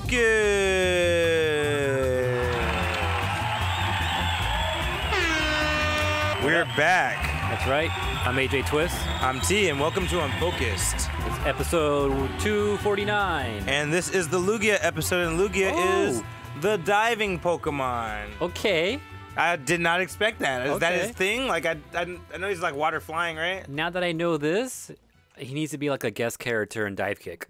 Unfocused. We're back. That's right. I'm AJ Twist. I'm T, and welcome to Unfocused. It's episode 249. And this is the Lugia episode, and Lugia is the diving Pokemon. Okay. I did not expect that. Is that Okay. his thing? Like, I know he's like water flying, right? Now that I know this, he needs to be like a guest character in Dive Kick.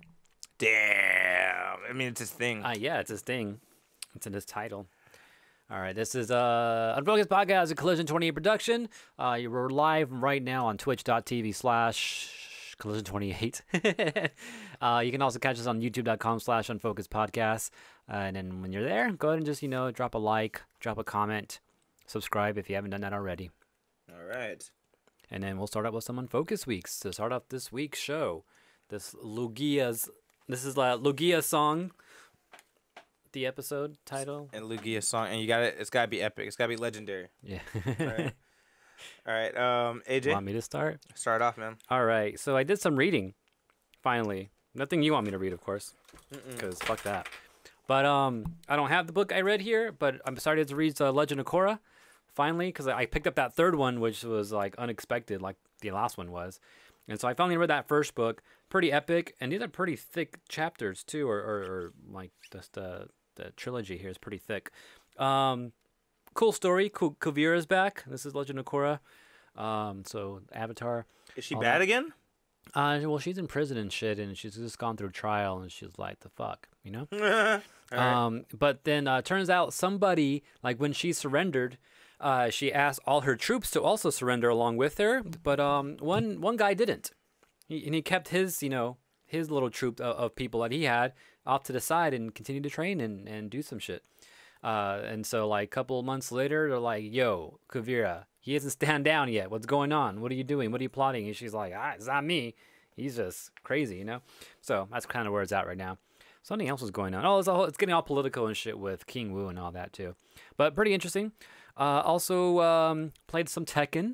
Damn. I mean, it's his thing. Yeah, it's his thing. It's in his title. All right, this is Unfocused Podcast, a Collision 28 production. We're live right now on twitch.tv/Collision28. You can also catch us on youtube.com/UnfocusedPodcast. And then when you're there, go ahead and just, drop a like, drop a comment, subscribe if you haven't done that already. All right. And then we'll start out with some Unfocused weeks to start off this week's show. This is Lugia song. The episode title And Lugia's song, and it's gotta be epic. It's gotta be legendary. Yeah. All right. AJ, Want me to start? Start off, man. All right, so I did some reading finally. Nothing you want me to read, of course, because fuck that. But I don't have the book I read here, but I'm started to read Legend of Korra finally, because I picked up that third one, which was like unexpected, like the last one was. And so I finally read that first book. Pretty epic, and these are pretty thick chapters too, or like just the trilogy here is pretty thick. Cool story. Kuvira's back. This is Legend of Korra. So Avatar. Is she bad again? Well, she's in prison and shit, and she's just gone through trial, and she's like, the fuck, All right. But then turns out somebody, like when she surrendered, she asked all her troops to also surrender along with her, but one guy didn't. He kept his, his little troop of people that he had off to the side and continued to train and do some shit. And so like a couple of months later, they're like, yo, Kuvira, he hasn't stand down yet. What's going on? What are you doing? What are you plotting? And she's like, it's not me. He's just crazy, So that's kind of where it's at right now. Something else was going on. It's getting all political and shit with King Wu and all that too. But pretty interesting. Also played some Tekken.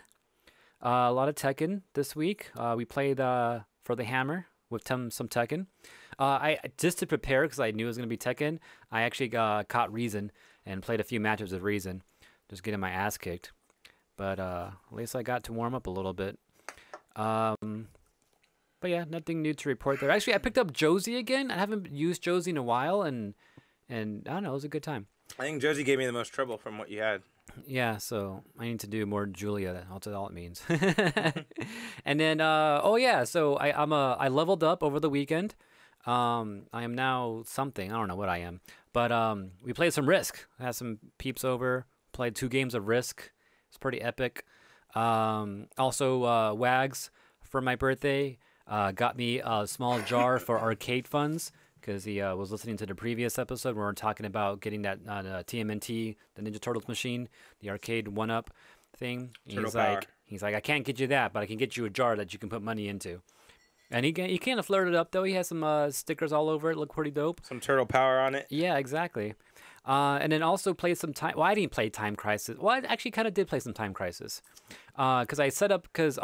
A lot of Tekken this week. We played for the Hammer with some Tekken. I just to prepare, because I knew it was going to be Tekken, I actually caught Reason and played a few matches of Reason, just getting my ass kicked. But at least I got to warm up a little bit. But yeah, nothing new to report there. Actually, I picked up Josie again. I haven't used Josie in a while, and I don't know, it was a good time. I think Josie gave me the most trouble from what you had. Yeah, so I need to do more Julia. That's all it means. And then, so I leveled up over the weekend. I am now something. I don't know what I am. But we played some Risk. I had some peeps over. Played 2 games of Risk. It's pretty epic. Also, Wags, for my birthday, got me a small jar for arcade funds, because he was listening to the previous episode where we were talking about getting that TMNT, the Ninja Turtles machine, the arcade 1-up thing. He's like, I can't get you that, but I can get you a jar that you can put money into. And he kind of flirted up, though. He has some stickers all over it. Look pretty dope. Some turtle power on it. Yeah, exactly. And then also played some time. Well, I didn't play Time Crisis. Well, I actually kind of did play some Time Crisis. Because I set up, because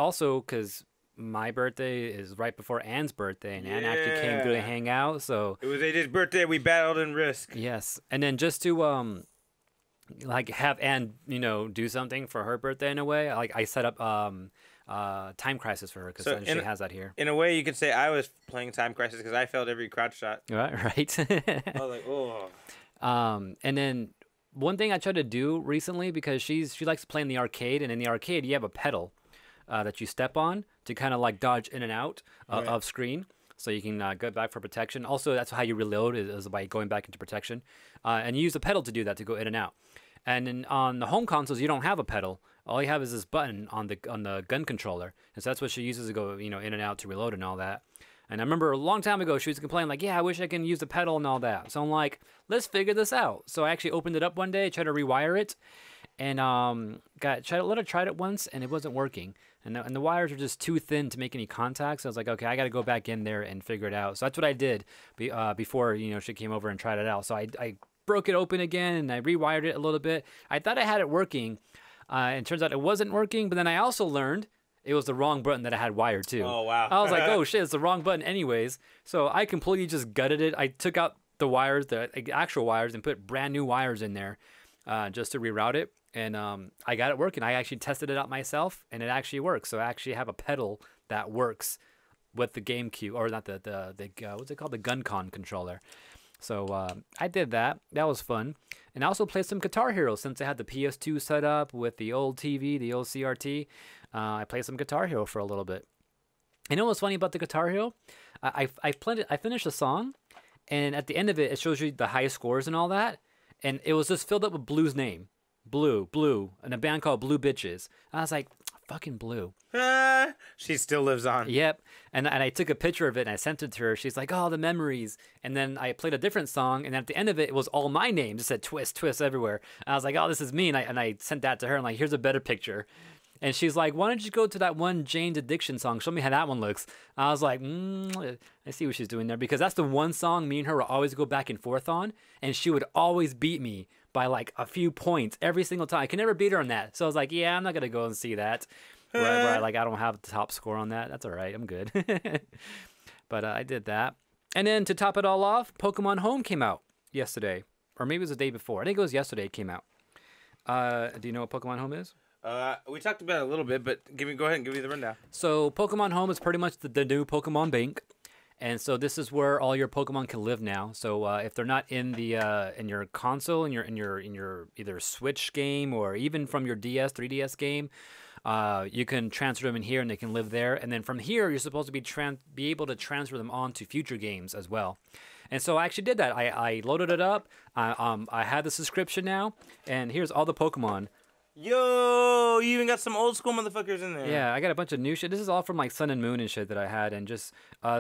my birthday is right before Anne's birthday, and Anne actually came through to hang out. So it was AJ's birthday. We battled in Risk. Yes, and then just to like have Anne, do something for her birthday in a way. Like I set up Time Crisis for her, because she has that here. In a way, you could say I was playing Time Crisis because I failed every crouch shot. Right. I was like, oh. And then one thing I tried to do recently, because she likes to play in the arcade, and in the arcade you have a pedal that you step on to kind of like dodge in and out of screen, so you can go back for protection. Also, that's how you reload, is by going back into protection, and you use the pedal to do that, to go in and out. And then on the home consoles, you don't have a pedal. All you have is this button on the gun controller, and so that's what she uses to go in and out to reload and all that. And I remember a long time ago, she was complaining like, yeah, I wish I can use the pedal and all that. So I'm like, let's figure this out. So I actually opened it up one day, tried to rewire it, and let her try it once, and it wasn't working. And the wires were just too thin to make any contact. So I was like, okay, I got to go back in there and figure it out. So that's what I did before she came over and tried it out. So I broke it open again, and I rewired it a little bit. I thought I had it working, and it turns out it wasn't working. But then I also learned it was the wrong button that I had wired too. Oh, wow. I was like, oh shit, it's the wrong button anyways. So I completely just gutted it. I took out the wires, the actual wires, and put brand new wires in there just to reroute it. And I got it working. I actually tested it out myself, and it actually works. So I actually have a pedal that works with the GameCube, or not the what's it called, the GunCon controller. So I did that. That was fun. And I also played some Guitar Hero since I had the PS2 set up with the old TV, the old CRT. I played some Guitar Hero for a little bit. You know what's funny about the Guitar Hero? I finished a song, and at the end of it, it shows you the high scores and all that. And it was just filled up with Blue's name. Blue, and a band called Blue Bitches. I was like, fucking Blue. She still lives on. Yep. And I took a picture of it and I sent it to her. She's like, oh, the memories. And then I played a different song, and at the end of it, it was all my names. It said twist everywhere. And I was like, oh, this is me. And I sent that to her. I'm like, here's a better picture. And she's like, why don't you go to that one Jane's Addiction song? Show me how that one looks. I was like, I see what she's doing there, because that's the one song me and her would always go back and forth on, and she would always beat me by like a few points every single time. I can never beat her on that. So I was like, yeah, I'm not going to go and see that. Where I don't have the top score on that. That's all right. I'm good. But I did that. And then to top it all off, Pokemon Home came out yesterday. Or maybe it was the day before. I think it was yesterday it came out. Do you know what Pokemon Home is? We talked about it a little bit, but go ahead and give me the rundown. So Pokemon Home is pretty much the new Pokemon Bank. And so this is where all your Pokemon can live now. So if they're not in the in your console, in your either Switch game, or even from your DS, 3DS game, you can transfer them in here and they can live there. And then from here, you're supposed to be able to transfer them on to future games as well. And so I actually did that. I loaded it up. I had the subscription now, and here's all the Pokemon. Yo, you even got some old school motherfuckers in there. Yeah, I got a bunch of new shit. This is all from like Sun and Moon and shit that I had, and just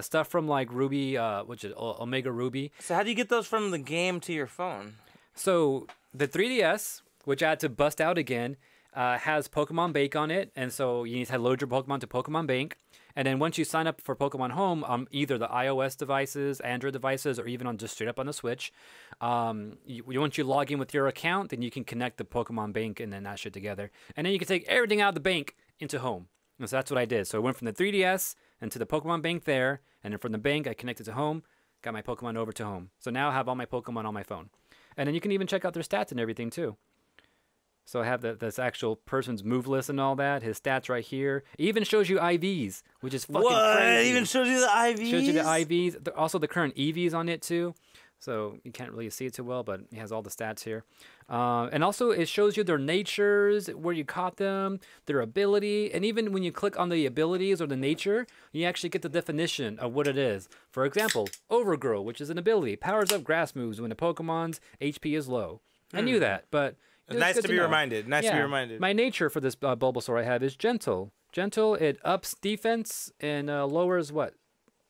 stuff from like Ruby, Omega Ruby. So how do you get those from the game to your phone? So the 3DS, which I had to bust out again, has Pokemon Bank on it, and so you need to load your Pokemon to Pokemon Bank. And then once you sign up for Pokemon Home on either the iOS devices, Android devices, or even on just straight up on the Switch, once you log in with your account, then you can connect the Pokemon Bank and then that shit together. And then you can take everything out of the bank into Home. And so that's what I did. So I went from the 3DS into the Pokemon Bank there, and then from the bank I connected to Home, got my Pokemon over to Home. So now I have all my Pokemon on my phone. And then you can even check out their stats and everything too. So I have this actual person's move list and all that. His stats right here. It even shows you IVs, which is fucking crazy. It even shows you the IVs? Shows you the IVs. Also the current EVs on it too. So you can't really see it too well, but it has all the stats here. And also it shows you their natures, where you caught them, their ability. And even when you click on the abilities or the nature, you actually get the definition of what it is. For example, Overgrow, which is an ability. Powers up grass moves when the Pokemon's HP is low. I knew that, but... Nice to be reminded. Nice to be reminded. My nature for this Bulbasaur I have is gentle. Gentle, it ups defense and lowers what?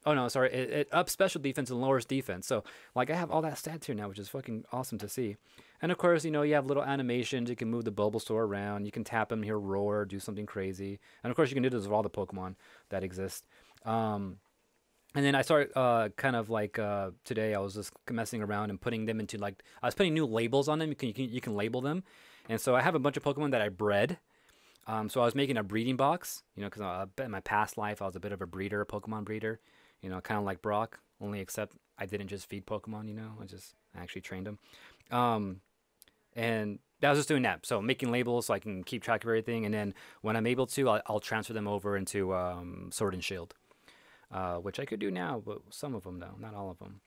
Oh, no, sorry. It ups special defense and lowers defense. So, like, I have all that stats here now, which is fucking awesome to see. And, of course, you know, you have little animations. You can move the Bulbasaur around. You can tap him here, roar, do something crazy. And, of course, you can do this with all the Pokemon that exist. And then I started kind of like today I was just messing around and putting them into like, I was putting new labels on them. You can label them. And so I have a bunch of Pokemon that I bred. So I was making a breeding box, you know, because in my past life I was a bit of a breeder, a Pokemon breeder, you know, kind of like Brock, only except I didn't just feed Pokemon, you know, I actually trained them. And I was just doing that. So making labels so I can keep track of everything. And then when I'm able to, I'll transfer them over into Sword and Shield. Which I could do now, but some of them though, not all of them.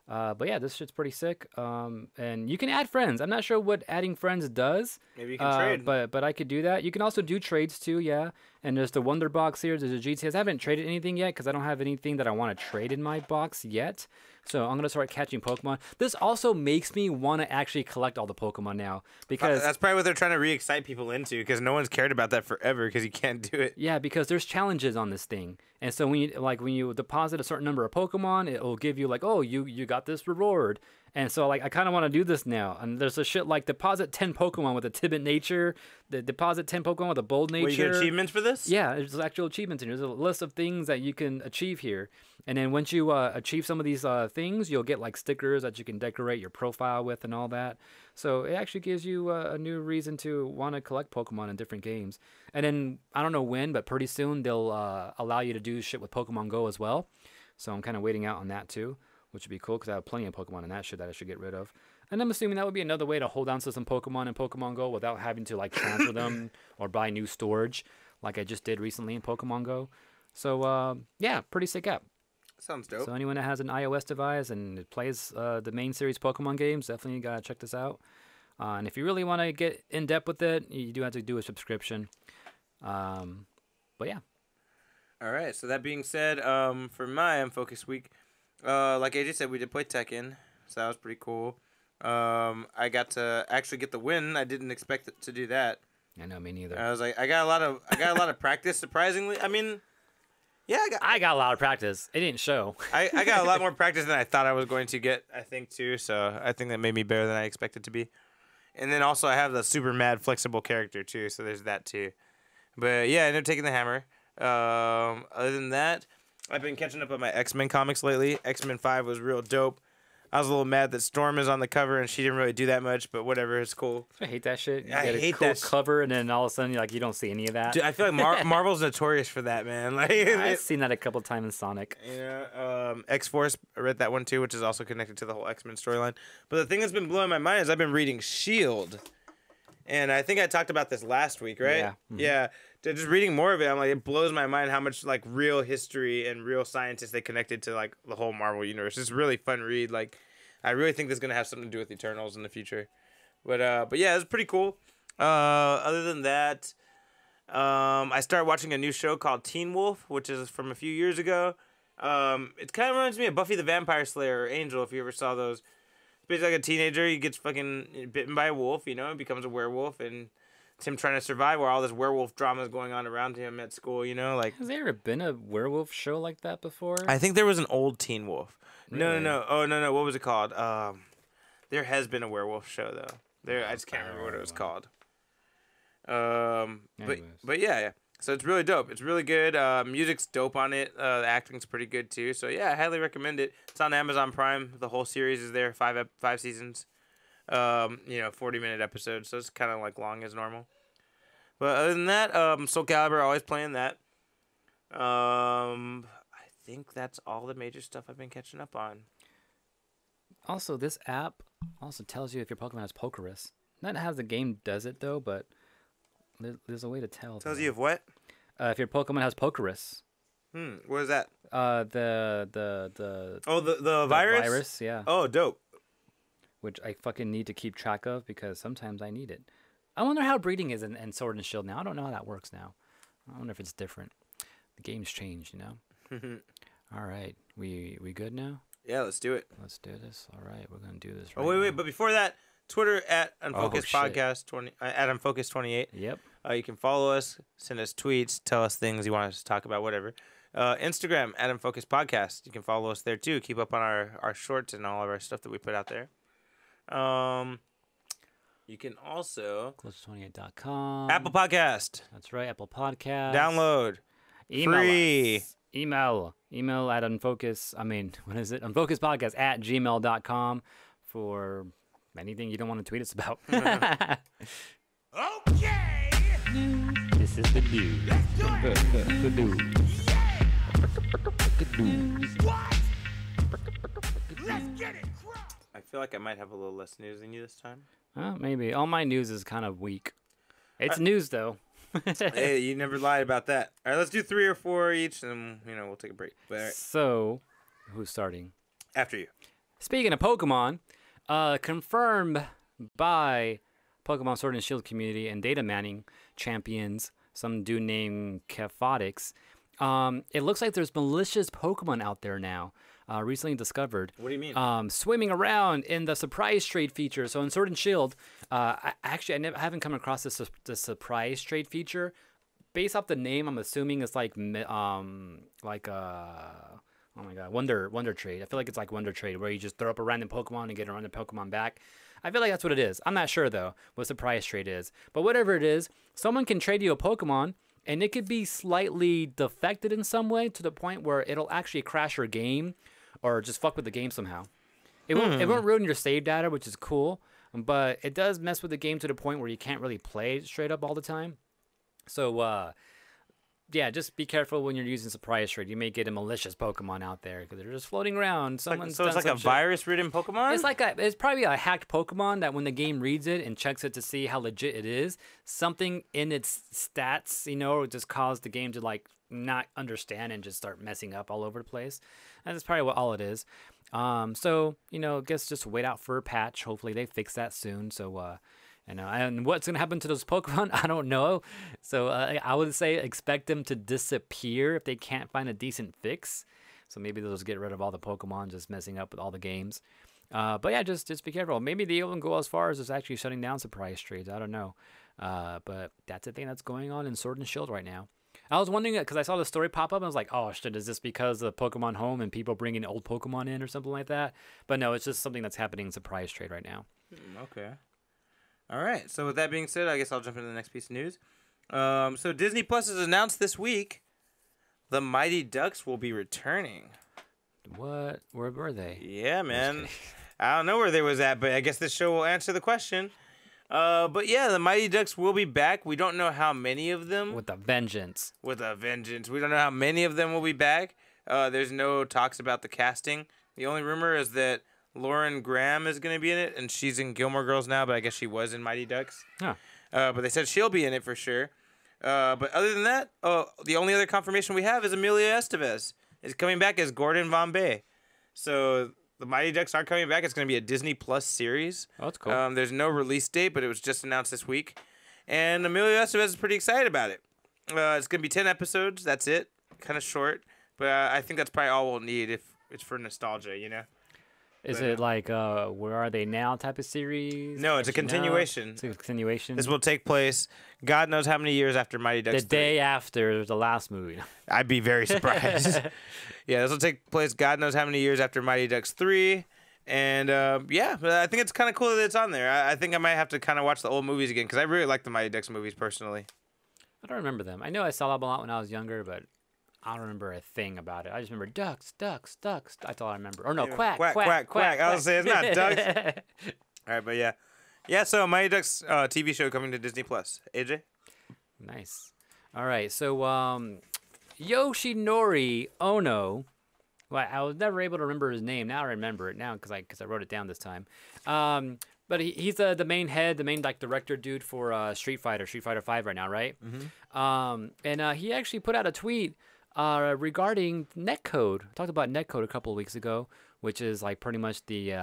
But yeah, this shit's pretty sick. And you can add friends. I'm not sure what adding friends does. Maybe you can trade. But I could do that. You can also do trades too, yeah. And there's the Wonder Box here. There's a GTS. I haven't traded anything yet because I don't have anything that I want to trade in my box yet. So I'm gonna start catching Pokemon. This also makes me want to actually collect all the Pokemon now because that's probably what they're trying to re-excite people into, because no one's cared about that forever because you can't do it. Yeah, because there's challenges on this thing, and so when you deposit a certain number of Pokemon, it will give you like, oh, you got this reward. And so, like, I kind of want to do this now. And there's a shit like deposit 10 Pokemon with a timid nature, deposit 10 Pokemon with a bold nature. Wait, you get achievements for this? Yeah, there's actual achievements in here. There's a list of things that you can achieve here. And then once you achieve some of these things, you'll get, like, stickers that you can decorate your profile with and all that. So it actually gives you a new reason to want to collect Pokemon in different games. And then, I don't know when, but pretty soon they'll allow you to do shit with Pokemon Go as well. So I'm kind of waiting out on that, too. which would be cool because I have plenty of Pokemon in that shit that I should get rid of. And I'm assuming that would be another way to hold on to some Pokemon in Pokemon Go without having to like transfer them or buy new storage like I just did recently in Pokemon Go. So yeah, pretty sick app. Sounds dope. So anyone that has an iOS device and it plays the main series Pokemon games, definitely gotta check this out. And if you really want to get in depth with it, you do have to do a subscription. But yeah. All right. So that being said, for my Unfocused week, like AJ said, we did play Tekken, so that was pretty cool. I got to actually get the win. I didn't expect to do that. I know, me neither. I was like, I got a lot of practice. Surprisingly, I mean, yeah, I got a lot of practice. It didn't show. I got a lot more practice than I thought I was going to get. I think too. So I think that made me better than I expected to be. And then also I have the super mad flexible character too. So there's that too. But yeah, I ended up taking the hammer. Other than that, I've been catching up on my X-Men comics lately. X-Men 5 was real dope. I was a little mad that Storm is on the cover and she didn't really do that much, but whatever, it's cool. I hate that shit. You I get hate a cool that cover, and then all of a sudden, you don't see any of that. Dude, I feel like Marvel's notorious for that, man. Like I've seen that a couple times in Sonic. Yeah, X-Force, I read that one too, which is also connected to the whole X-Men storyline. But the thing that's been blowing my mind is I've been reading S.H.I.E.L.D. And I think I talked about this last week, right? Yeah. Mm-hmm. Yeah. Just reading more of it, I'm like, it blows my mind how much like real history and real scientists they connected to like the whole Marvel universe. It's a really fun read. Like, I really think this is gonna have something to do with Eternals in the future. But yeah, it's pretty cool. Other than that, I started watching a new show called Teen Wolf, which is from a few years ago. It kind of reminds me of Buffy the Vampire Slayer or Angel, if you ever saw those. It's basically like a teenager. He gets fucking bitten by a wolf, you know, and becomes a werewolf, and it's him trying to survive while all this werewolf drama is going on around him at school, you know, like. Has there ever been a werewolf show like that before? I think there was an old Teen Wolf. Really? No. Oh, no. What was it called? There has been a werewolf show though. I just can't remember what it was called. But yeah. So it's really dope. It's really good. Music's dope on it. The acting's pretty good too. So yeah, I highly recommend it. It's on Amazon Prime. The whole series is there. 5 seasons. 40-minute episodes. So it's kind of like long as normal. But other than that, Soul Calibur, always playing that. I think that's all the major stuff I've been catching up on. Also, this app also tells you if your Pokemon has Pokerus. Not how the game does it though, but there's a way to tell. Tells you if what? If your Pokemon has Pokerus. What is that? The virus? Virus, yeah. Oh, dope. Which I fucking need to keep track of because sometimes I need it. I wonder how breeding is in Sword and Shield now. I don't know how that works now. I wonder if it's different. The game's changed, you know? All right. We good now? Yeah, let's do it. Let's do this. All right. We're going to do this right now. But before that, Twitter at Unfocused Podcast, at Unfocused28. Yep. You can follow us, send us tweets, tell us things you want us to talk about, whatever. Instagram at Unfocused Podcast. You can follow us there too. Keep up on our shorts and all of our stuff that we put out there. You can also close28.com. Apple Podcast. That's right, Apple Podcast. Download. Email free. Us. Email at unfocusedpodcast@gmail.com for anything you don't want to tweet us about. Okay. This is the news. Let's do it. The news. What? Let's get it. I feel like I might have a little less news than you this time. Maybe. All my news is kind of weak. It's news, though. Hey, you never lied about that. All right, let's do 3 or 4 each, and we'll take a break. But, all right. So, who's starting? After you. Speaking of Pokemon, confirmed by Pokemon Sword and Shield community and data manning champions, some dude named Kefotix, it looks like there's malicious Pokemon out there now. Recently discovered. What do you mean? Swimming around in the surprise trade feature. So in Sword and Shield, I haven't come across the surprise trade feature. Based off the name, I'm assuming it's like oh my god, Wonder Trade. I feel like it's like Wonder Trade where you just throw up a random Pokemon and get a random Pokemon back. I feel like that's what it is. I'm not sure though what surprise trade is, but whatever it is, someone can trade you a Pokemon. And it could be slightly defected in some way to the point where it'll actually crash your game or just fuck with the game somehow. It won't ruin your save data, which is cool, but it does mess with the game to the point where you can't really play straight up all the time. So just be careful when you're using surprise trade. You may get a malicious Pokemon out there because they're just floating around. So it's like a virus-ridden Pokemon? It's probably a hacked Pokemon that when the game reads it and checks it to see how legit it is, something in its stats, just caused the game to like not understand and just start messing up all over the place. And that's probably all it is. So I guess just wait out for a patch. Hopefully they fix that soon. So and what's going to happen to those Pokemon, I don't know. So I would say expect them to disappear if they can't find a decent fix. So maybe they'll just get rid of all the Pokemon just messing up with all the games. But yeah, just be careful. Maybe they even go as far as just actually shutting down surprise trades. I don't know. But that's the thing that's going on in Sword and Shield right now. I was wondering, because I saw the story pop up, and I was like, oh, shit, is this because of Pokemon Home and people bringing old Pokemon in or something like that? But no, it's just something that's happening in surprise trade right now. Okay. All right. So with that being said, I guess I'll jump into the next piece of news. So Disney Plus has announced this week the Mighty Ducks will be returning. What? Where were they? Yeah, man. I don't know where they was at, but I guess this show will answer the question. But yeah, the Mighty Ducks will be back. We don't know how many of them. With a vengeance. With a vengeance. We don't know how many of them will be back. There's no talks about the casting. The only rumor is that Lauren Graham is going to be in it, and she's in Gilmore Girls now, but I guess she was in Mighty Ducks. Huh. But they said she'll be in it for sure. But other than that, the only other confirmation we have is Emilio Estevez is coming back as Gordon Von Bay. So the Mighty Ducks are coming back. It's going to be a Disney Plus series. Oh, that's cool. There's no release date, but it was just announced this week. And Emilio Estevez is pretty excited about it. It's going to be 10 episodes. That's it. Kind of short. But I think that's probably all we'll need if it's for nostalgia, Is it like Where Are They Now type of series? No, it's a continuation. It's a continuation. This will take place God knows how many years after Mighty Ducks 3. The day after the last movie. I'd be very surprised. Yeah, this will take place God knows how many years after Mighty Ducks 3. And yeah, but I think it's kind of cool that it's on there. I think I might have to kind of watch the old movies again because I really like the Mighty Ducks movies personally. I don't remember them. I know I saw them a lot when I was younger, but I don't remember a thing about it. I just remember ducks, ducks, ducks. That's all I remember. Or no, Yeah, quack, quack, quack, quack, quack. I was saying it's not ducks. ducks. All right, but yeah. Yeah, so Mighty Ducks TV show coming to Disney Plus. AJ? Nice. All right, so Yoshinori Ono. Well, I was never able to remember his name. Now I remember it now because I wrote it down this time. But he's the main head, the main director dude for Street Fighter 5 right now, right? Mm-hmm. And he actually put out a tweet regarding netcode. I talked about netcode a couple of weeks ago, which is like pretty much the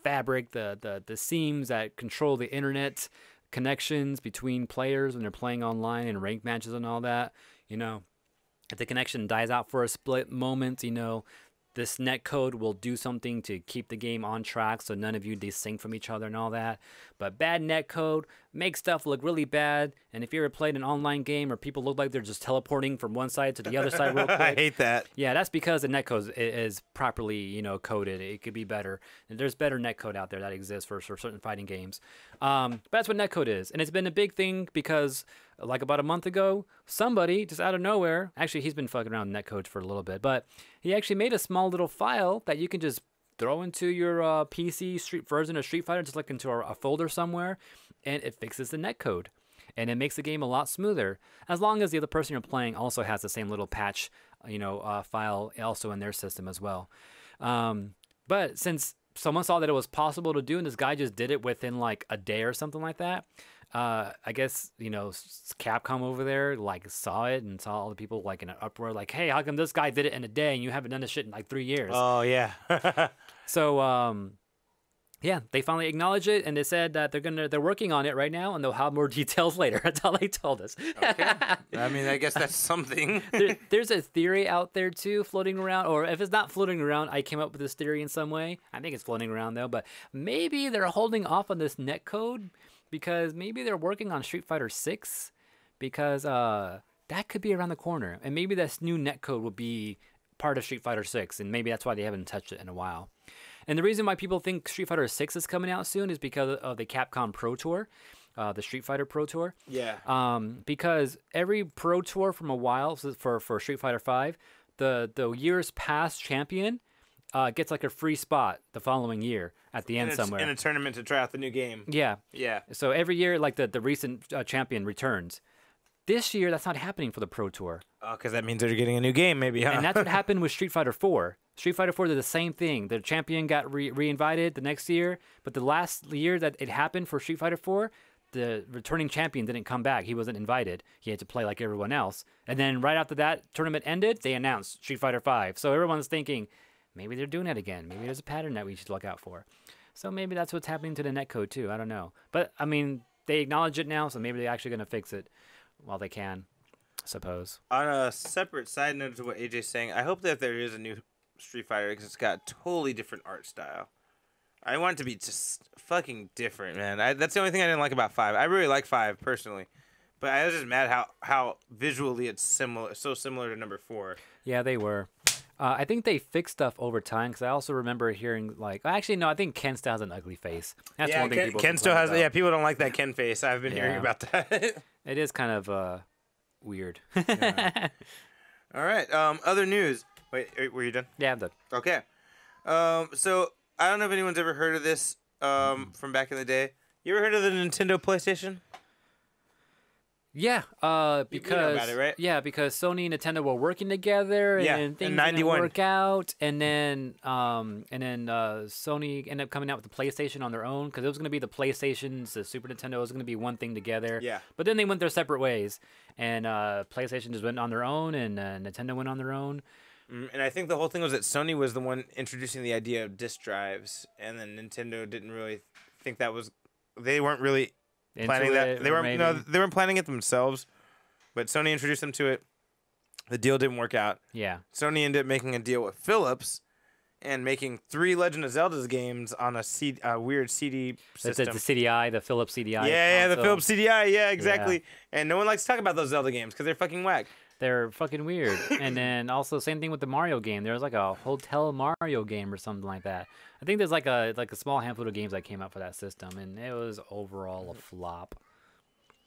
fabric, the seams that control the internet connections between players when they're playing online and ranked matches and all that. If the connection dies out for a split moment, this netcode will do something to keep the game on track so none of you desync from each other and all that. But bad netcode makes stuff look really bad. And if you ever played an online game where people look like they're just teleporting from one side to the other side real quick. I hate that. Yeah, that's because the netcode is properly, coded. It could be better. And there's better netcode out there that exists for certain fighting games. But that's what netcode is. And it's been a big thing because like about a month ago, somebody just out of nowhere, actually he's been fucking around with netcodes for a little bit, but he actually made a small little file that you can just throw into your PC version of Street Fighter, just like into a folder somewhere, and it fixes the netcode. And it makes the game a lot smoother, as long as the other person you're playing also has the same little patch, file also in their system as well. But since someone saw that it was possible to do, and this guy just did it within like a day or something like that, I guess, Capcom over there, like, saw it and saw all the people, like, in an uproar, like, hey, how come this guy did it in a day and you haven't done this shit in, like, 3 years? Oh, yeah. So, yeah, they finally acknowledged it, and they said that they're working on it right now, and they'll have more details later. That's all they told us. Okay. I mean, I guess that's something. There's a theory out there, too, floating around, or if it's not floating around, I came up with this theory in some way. I think it's floating around, though, but maybe they're holding off on this netcode because maybe they're working on Street Fighter 6 because that could be around the corner. And maybe this new netcode will be part of Street Fighter 6, and maybe that's why they haven't touched it in a while. And the reason why people think Street Fighter 6 is coming out soon is because of the Capcom Pro Tour, the Street Fighter Pro Tour. Yeah. Because every Pro Tour from a while, for Street Fighter 5, the year's past champion gets like a free spot the following year at the end somewhere. In a tournament to try out the new game. Yeah. Yeah. So every year, like the recent champion returns. This year, that's not happening for the Pro Tour. Oh, because that means they're getting a new game, maybe, huh? And that's what happened with Street Fighter 4. Street Fighter 4 did the same thing. The champion got re-invited the next year, but the last year that it happened for Street Fighter 4, the returning champion didn't come back. He wasn't invited. He had to play like everyone else. And then right after that tournament ended, they announced Street Fighter 5. So everyone's thinking, maybe they're doing it again. Maybe there's a pattern that we should look out for. So maybe that's what's happening to the netcode too. I don't know. But, I mean, they acknowledge it now, so maybe they're actually going to fix it while they can, I suppose. On a separate side note to what AJ's saying, I hope that there is a new Street Fighter because it's got a totally different art style. I want it to be just fucking different, man. That's the only thing I didn't like about 5. I really like 5 personally, but I was just mad how visually it's so similar to number 4. Yeah, they were. I think they fixed stuff over time because I also remember hearing actually no, I think Ken still has an ugly face. That's one thing people Ken still has. about. Yeah, people don't like that Ken face. I've been hearing about that. It is kind of weird. Yeah. All right. Other news. Wait, were you done? Yeah, I'm done. Okay. So I don't know if anyone's ever heard of this from back in the day. You ever heard of the Nintendo PlayStation? Yeah, because you know about it, right? Yeah, because Sony and Nintendo were working together, and things didn't work out, and then Sony ended up coming out with the PlayStation on their own because it was going to be the PlayStations, the Super Nintendo was going to be one thing together. Yeah. But then they went their separate ways, and PlayStation just went on their own, and Nintendo went on their own. And I think the whole thing was that Sony was the one introducing the idea of disk drives, and then Nintendo didn't really think that was. They weren't really planning that. They weren't planning it themselves, but Sony introduced them to it. The deal didn't work out. Yeah. Sony ended up making a deal with Philips and making 3 Legend of Zelda games on a weird CD system. The CDI, the Philips CDI. Yeah, the Philips CDI. Yeah, exactly. Yeah. And no one likes to talk about those Zelda games because they're fucking whack. They're fucking weird. And then also same thing with the Mario game. There was like a Hotel Mario game or something like that. I think there's like a small handful of games that came out for that system, and it was overall a flop.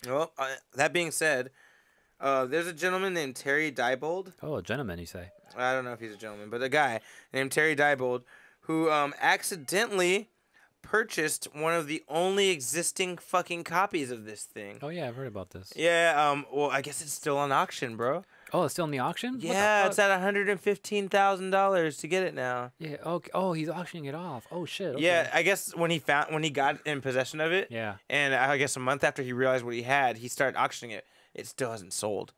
Well, that being said, there's a gentleman named Terry Diebold. Oh, a gentleman, you say? I don't know if he's a gentleman, but a guy named Terry Diebold who accidentally purchased one of the only existing fucking copies of this thing. Oh yeah, I've heard about this. Yeah, well, I guess it's still on auction, bro. Oh, it's still in the auction? Yeah, it's at $115,000 to get it now. Yeah. Okay. Oh, he's auctioning it off. Oh shit. Okay. Yeah, I guess when he got in possession of it. Yeah. And I guess a month after he realized what he had, he started auctioning it. It still hasn't sold,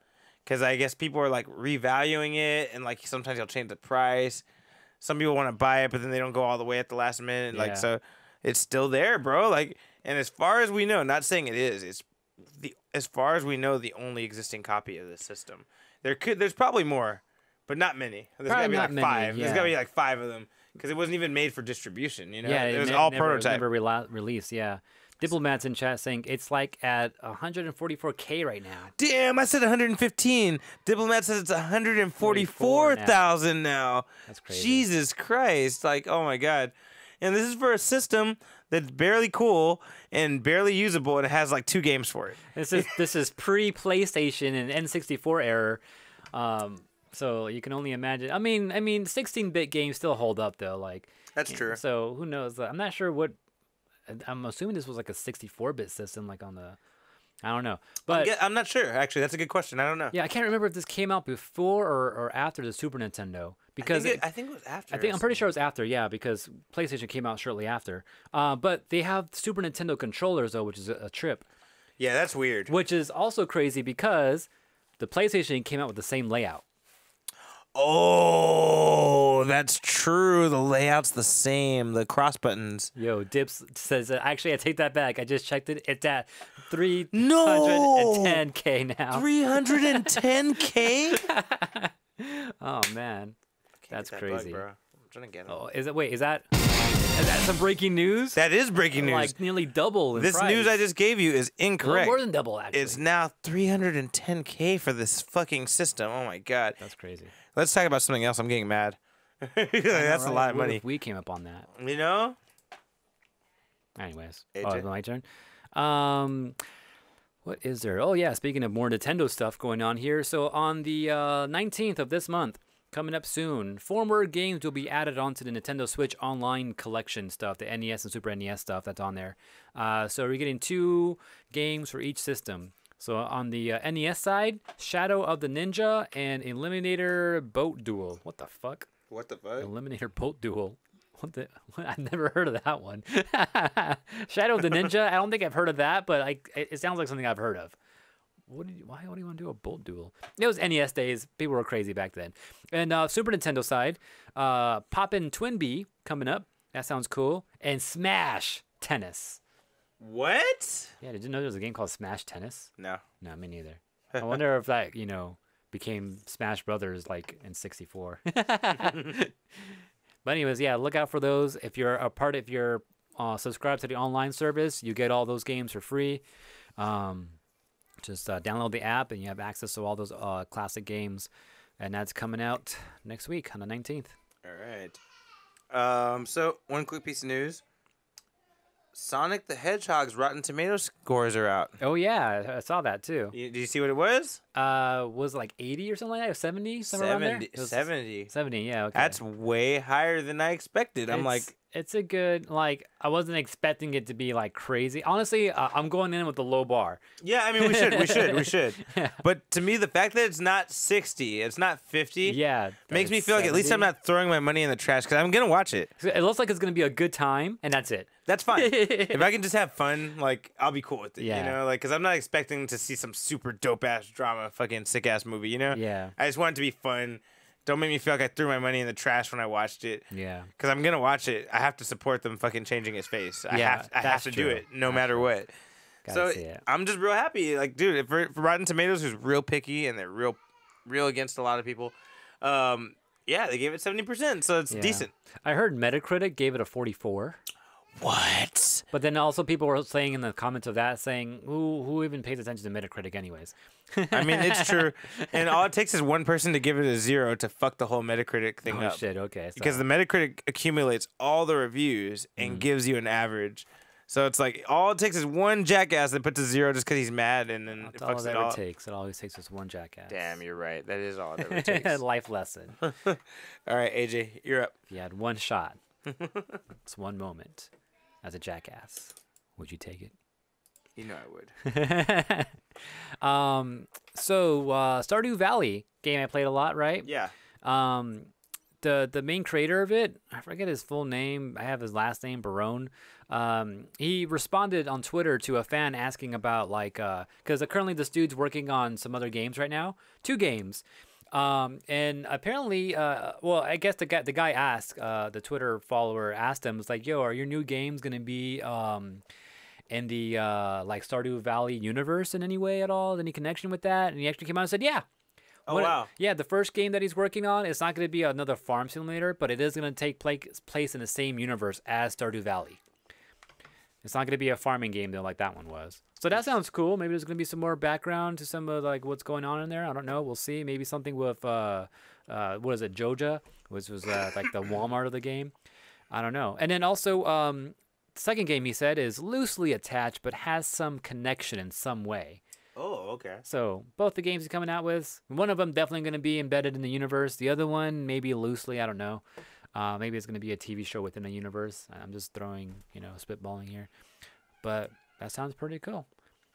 because I guess people are like revaluing it, and like sometimes he'll change the price. Some people want to buy it, but then they don't go all the way at the last minute. Yeah. Like so, it's still there, bro. Like, and as far as we know, not saying it is, it's as far as we know, the only existing copy of this system. There's probably more, but not many. There's gotta be like 5. Yeah. There's gotta be like 5 of them, because it wasn't even made for distribution. You know, Yeah, it was all prototype. Never released. Yeah. Diplomat's in chat saying it's like at 144K right now. Damn, I said 115. Diplomat says it's 144,000 now. That's crazy. Jesus Christ! Like, oh my god. And this is for a system that's barely cool and barely usable, and it has like 2 games for it. This is pre-PlayStation and N64 era, so you can only imagine. I mean, 16-bit games still hold up though. Like That's true. So who knows? I'm not sure what. I'm assuming this was like a 64-bit system, like on the. I don't know, but I'm not sure. Actually, that's a good question. I don't know. yeah, I can't remember if this came out before or after the Super Nintendo. Because I think it was after. I'm pretty sure it was after, yeah, because PlayStation came out shortly after. But they have Super Nintendo controllers though, which is a trip. Yeah, that's weird. Which is also crazy because the PlayStation came out with the same layout. Oh, that's true. The layout's the same. The cross buttons. Yo, Dips says actually I take that back. I just checked it. It's at 310K now. 310K? Oh man. That's crazy. Bug, bro. I'm trying to get it. Oh, is that some breaking news? That is breaking news. Like nearly double in this price. news I just gave you is incorrect. More than double, actually. It's now 310K for this fucking system. Oh my god. That's crazy. Let's talk about something else. I'm getting mad. That's a lot of What money. if we came up on that. You know? Anyways. AJ? Oh, it's my turn. What is there? Oh yeah, speaking of more Nintendo stuff going on here. So on the 19th of this month, coming up soon, 4 more games will be added onto the Nintendo Switch Online Collection stuff, the NES and Super NES stuff that's on there. So we're getting 2 games for each system. So on the NES side, Shadow of the Ninja and Eliminator Boat Duel. What the fuck? What the fuck? Eliminator Boat Duel. I've never heard of that one. Shadow of the Ninja. I don't think I've heard of that, but it sounds like something I've heard of. Why do you want to do a boat duel? It was NES days. People were crazy back then. And Super Nintendo side, Poppin' Twinbee coming up. That sounds cool. And Smash Tennis. What? Yeah, did you know there was a game called Smash Tennis? No. No, me neither. I wonder if that, became Smash Brothers like in 64. But anyways, yeah, look out for those. If you're subscribed to the online service, you get all those games for free. Just download the app and you have access to all those classic games. And that's coming out next week on the 19th. All right. So one quick piece of news. Sonic the Hedgehog's Rotten Tomatoes scores are out. Oh, yeah. I saw that, too. Did you see what it was? Was it like 80 or something like that? 70? Somewhere around there? 70. 70, yeah. Okay. That's way higher than I expected. It's a good, I wasn't expecting it to be, crazy. Honestly, I'm going in with the low bar. Yeah, I mean, we should. Yeah. But to me, the fact that it's not 60, it's not 50, yeah, makes me feel like at least I'm not throwing my money in the trash because I'm going to watch it. It looks like it's going to be a good time, and that's it. That's fine. If I can just have fun, I'll be cool with it, Yeah. Because I'm not expecting to see some super dope-ass drama, fucking sick-ass movie, Yeah. I just want it to be fun. Don't make me feel like I threw my money in the trash when I watched it. Yeah. Because I'm going to watch it. I have to support them fucking changing his face. I have that's to true. do it no matter what. Gotta see it. I'm just real happy. Dude, for Rotten Tomatoes, who's real picky and they're real against a lot of people, yeah, they gave it 70%, so it's decent. I heard Metacritic gave it a 44. What? But then also people were saying in the comments of that, saying, who even pays attention to Metacritic anyways? I mean, it's true. And all it takes is one person to give it a 0 to fuck the whole Metacritic thing up. Oh, shit, okay. So. Because the Metacritic accumulates all the reviews and gives you an average. So it's all it takes is one jackass that puts a 0 just because he's mad, and then That's it all fucks it it ever all. takes. It always takes just one jackass. Damn, you're right. That is all it ever takes. Life lesson. All right, AJ, you're up. If you had one shot, it's one moment as a jackass, would you take it? You know I would. So Stardew Valley game I played a lot, right? Yeah. The main creator of it, I forget his full name. I have his last name, Barone. He responded on Twitter to a fan asking about because currently this dude's working on some other games right now, 2 games. And apparently, I guess the guy asked, the Twitter follower asked him, it's like, yo, are your new games gonna be in the Stardew Valley universe in any way at all? Any connection with that? And he actually came out and said, yeah. Oh, wow. Yeah, the first game that he's working on, it's not going to be another farm simulator, but it is going to take place in the same universe as Stardew Valley. It's not going to be a farming game, though, like that one was. So that sounds cool. Maybe there's going to be some more background to some of what's going on in there. I don't know. We'll see. Maybe something with, what is it, Joja, which was the Walmart of the game. I don't know. And then also, the second game, he said, is loosely attached, but has some connection in some way. Oh, okay. So both the games he's coming out with, one of them definitely going to be embedded in the universe. The other one, maybe loosely, I don't know. Maybe it's going to be a TV show within a universe. I'm just throwing, spitballing here. But that sounds pretty cool.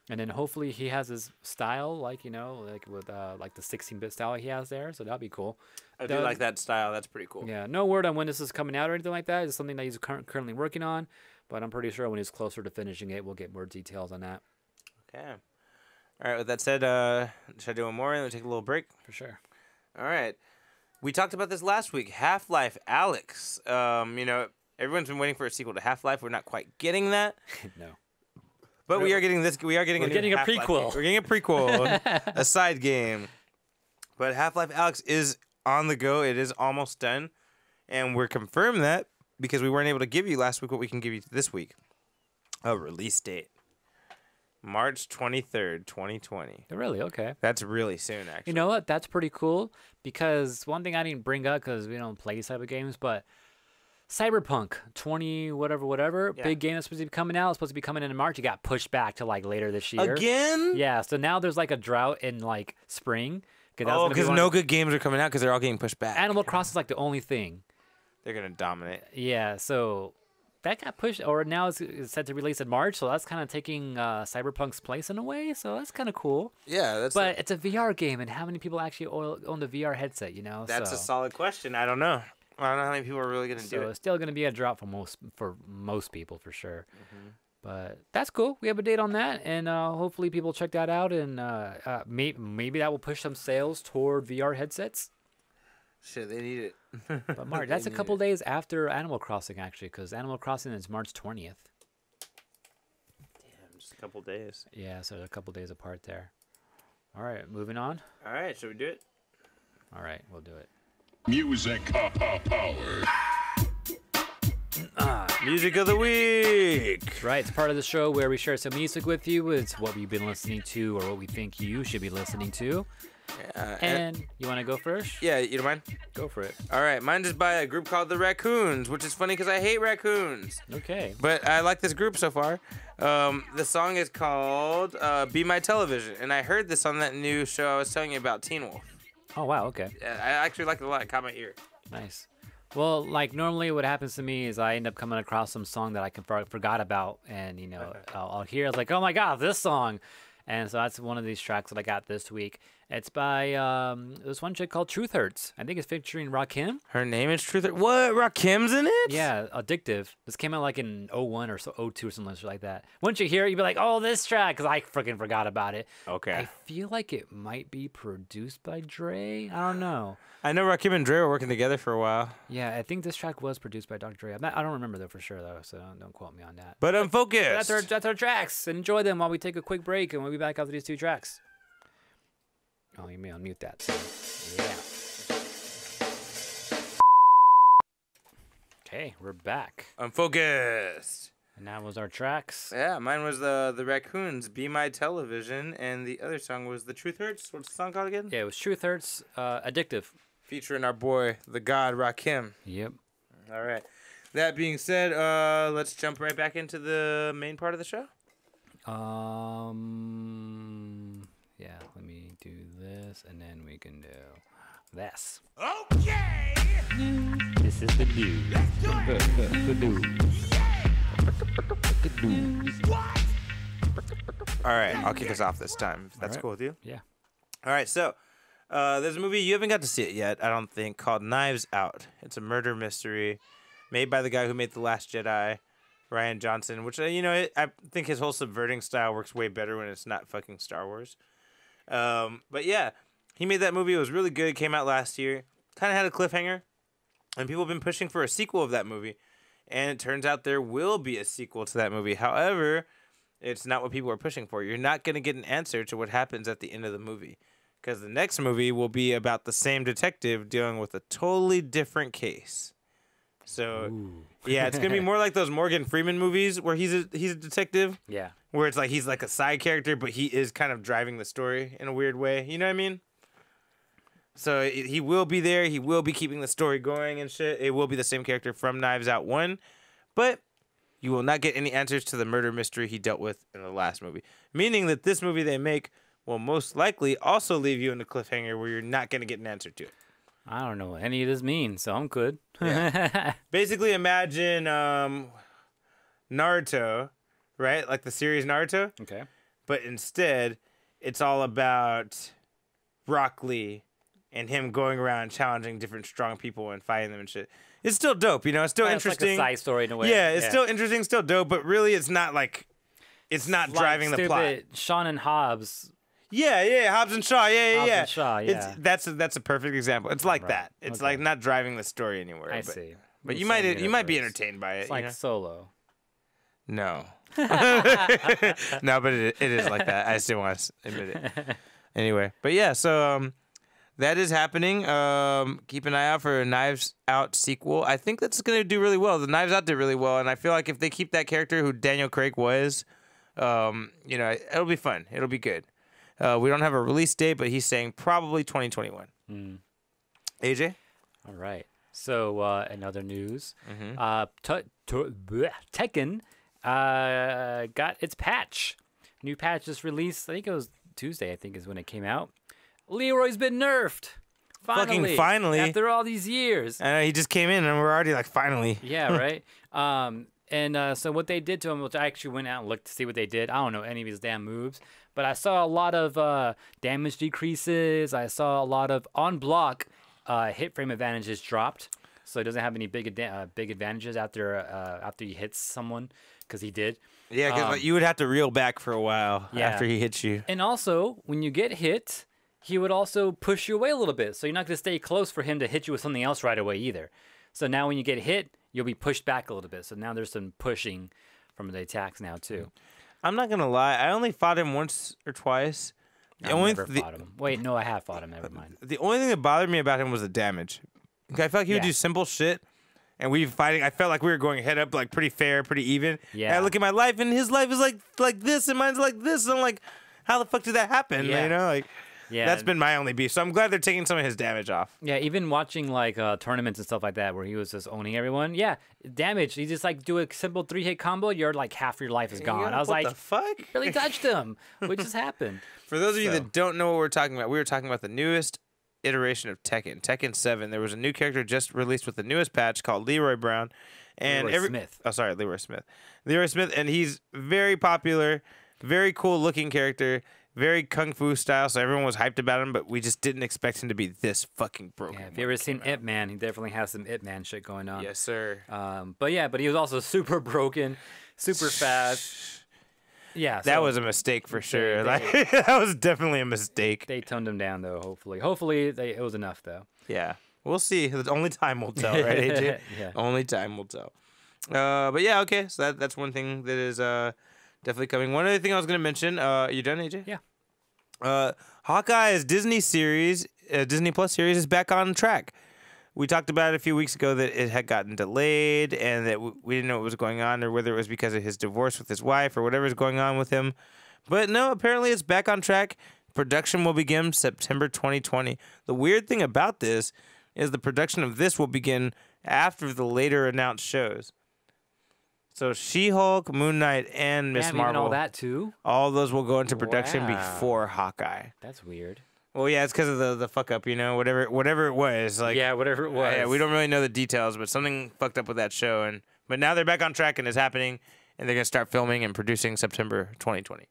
And then hopefully he has his style, with the 16-bit style he has there. So that'll be cool. I do like that style. That's pretty cool. Yeah, no word on when this is coming out or anything like that. It's something that he's currently working on. But I'm pretty sure when he's closer to finishing it, we'll get more details on that. Okay. All right, with that said, should I do one more and then take a little break? For sure. All right. We talked about this last week. Half-Life Alyx. Everyone's been waiting for a sequel to Half-Life. We're not quite getting that. No. But we are getting this. We're getting a prequel. We're getting a prequel, a side game. But Half-Life Alyx is on the go. It is almost done. And we're confirmed that because we weren't able to give you last week what we can give you this week. A release date. March 23rd, 2020. Really? Okay. That's really soon, actually. You know what? That's pretty cool because one thing I didn't bring up because we don't play these type of games, but Cyberpunk 20 whatever, big game that's supposed to be coming out. It's supposed to be coming in March. It got pushed back to later this year. Again? Yeah. So now there's a drought in spring. Because no good games are coming out because they're all getting pushed back. Animal Crossing is the only thing. They're going to dominate. Yeah. So that got pushed, or now it's set to release in March, so that's kind of taking Cyberpunk's place in a way. So that's kind of cool. Yeah, but it's a VR game, and how many people actually own the VR headset? You know, that's a solid question. I don't know. I don't know how many people are really gonna do it. So it's still gonna be a drop for most people for sure. But that's cool. We have a date on that, and hopefully people check that out, and maybe that will push some sales toward VR headsets. Shit, they need it. But Mark, that's a couple days after Animal Crossing, actually, because Animal Crossing is March 20th. Damn, just a couple days. Yeah, so a couple days apart there. All right, moving on. All right, should we do it? All right, we'll do it. Music power. Music of the week. Right, it's part of the show where we share some music with you. It's what we've been listening to or what we think you should be listening to. And you want to go first? Yeah, you don't mind? Go for it. All right, mine is by a group called the Raccoons, which is funny because I hate raccoons. Okay. But I like this group so far. The song is called Be My Television, and I heard this on that new show I was telling you about, Teen Wolf. Oh, wow, okay. I actually liked it a lot. It caught my ear. Nice. Well, like normally what happens to me is I end up coming across some song that I forgot about, and, you know, I'll hear, it's like, oh, my God, this song. And so that's one of these tracks that I got this week. It's by this one chick called Truth Hurts. I think it's featuring Rakim. Her name is Truth Hurts. What? Rakim's in it? Yeah, Addictive. This came out like in 01 or so 02 or something like that. Once you hear it, you'd be like, oh, this track, because I freaking forgot about it. Okay. I feel like it might be produced by Dre. I don't know. I know Rakim and Dre were working together for a while. Yeah, I think this track was produced by Dr. Dre. I don't remember though for sure though, so don't quote me on that. But Unfocused. That's our tracks. Enjoy them while we take a quick break, and we'll be back after these two tracks. Oh, you may unmute that. So, yeah. Okay, we're back. Unfocused. And that was our tracks. Yeah, mine was the Raccoons, Be My Television, and the other song was The Truth Hurts. What's the song called again? Yeah, it was Truth Hurts, Addictive. Featuring our boy, the God Rakim. Yep. All right. That being said, let's jump right back into the main part of the show. Yeah, let me do this, and then we can do this. Okay. This is the news. Let's do it. The news. All right, I'll kick us off this time, if that's cool with you. Yeah. All right, so there's a movie, you haven't got to see it yet, I don't think, called Knives Out. It's a murder mystery made by the guy who made The Last Jedi, Rian Johnson, which, I think his whole subverting style works way better when it's not fucking Star Wars. But yeah, he made that movie. It was really good. It came out last year. Kind of had a cliffhanger. And people have been pushing for a sequel of that movie. And it turns out there will be a sequel to that movie. However, it's not what people are pushing for. You're not going to get an answer to what happens at the end of the movie. Because the next movie will be about the same detective dealing with a totally different case. So, yeah, it's going to be more like those Morgan Freeman movies where he's a detective. Yeah. Where it's like he's like a side character, but he is kind of driving the story in a weird way. You know what I mean? So he will be there. He will be keeping the story going and shit. It will be the same character from Knives Out 1. But you will not get any answers to the murder mystery he dealt with in the last movie. Meaning that this movie they make will most likely also leave you in a cliffhanger where you're not going to get an answer to it. I don't know what any of this means, so I'm good. Yeah. Basically, imagine Naruto, right? Like the series Naruto. Okay. But instead, it's all about Rock Lee and him going around challenging different strong people and fighting them and shit. It's still dope, It's still interesting. It's like a side story in a way. Yeah, it's still interesting, still dope, but really it's not like it's not driving the plot. Sean and Hobbs. Yeah, Hobbs and Shaw. Yeah. Hobbs and Shaw, yeah. That's a perfect example. It's like that. It's like not driving the story anywhere. I see. But you might be entertained by it. It's like Solo. No. No, but it is like that. I still want to admit it. Anyway, but yeah, so that is happening. Keep an eye out for a Knives Out sequel. I think that's going to do really well. The Knives Out did really well, and I feel like if they keep that character who Daniel Craig was, it'll be fun. It'll be good. We don't have a release date, but he's saying probably 2021. AJ? All right. So in other news, Tekken got its patch. New patch just released. I think it was Tuesday. I think is when it came out. Leroy's been nerfed. Finally. After all these years. I know he just came in and we're already like finally. Yeah, right. And so what they did to him, which I actually went out and looked to see what they did. I don't know any of his damn moves, but I saw a lot of damage decreases. I saw a lot of on block hit frame advantages dropped, so he doesn't have any big advantages after he hits someone, because he did. Yeah, because you would have to reel back for a while after he hits you. And also, when you get hit, he would also push you away a little bit, so you're not going to stay close for him to hit you with something else right away either. So now when you get hit, you'll be pushed back a little bit. So now there's some pushing from the attacks now too. I'm not gonna lie, I only fought him once or twice. I never fought him. Wait, no, I have fought him. Never mind. The only thing that bothered me about him was the damage. I felt like he would do simple shit, and we fighting. I felt like we were going head up, like pretty fair, pretty even. Yeah. And I look at my life, and his life is like this, and mine's like this. And I'm like, how the fuck did that happen? Yeah. You know, like. Yeah, that's been my only beef. So I'm glad they're taking some of his damage off. Yeah, even watching like tournaments and stuff like that where he was just owning everyone. Yeah, damage. You just like do a simple 3-hit combo, you're like half your life is gone. I was like, what the fuck? Really touched him. What just happened? For those of you that don't know what we're talking about, we were talking about the newest iteration of Tekken 7. There was a new character just released with the newest patch called Leroy Brown. And Leroy Smith. Oh, sorry, Leroy Smith. Leroy Smith, and he's very popular, very cool looking character. Very kung fu style, so everyone was hyped about him, but we just didn't expect him to be this fucking broken. Yeah, if you ever seen Ip Man, he definitely has some Ip Man shit going on. Yes, sir. But he was also super broken, super fast. Yeah, that was a mistake for sure. That was definitely a mistake. They toned him down though. Hopefully, it was enough though. Yeah, we'll see. Only time will tell, right, AJ? Yeah. Only time will tell. But yeah, okay. So that's one thing that is definitely coming. One other thing I was going to mention. You done, AJ? Yeah. Hawkeye's Disney series, Disney Plus series, is back on track. We talked about it a few weeks ago that it had gotten delayed and that we didn't know what was going on, or whether it was because of his divorce with his wife or whatever's going on with him. But no, apparently it's back on track. Production will begin September 2020. The weird thing about this is the production of this will begin after the later announced shows. So She-Hulk, Moon Knight, and Miss Marvel. Even all that too? All those will go into production before Hawkeye. That's weird. Well, yeah, it's because of the fuck up, you know, whatever it was. Like, yeah, whatever it was. Yeah, we don't really know the details, but something fucked up with that show. But now they're back on track and it's happening, and they're gonna start filming and producing September 2020.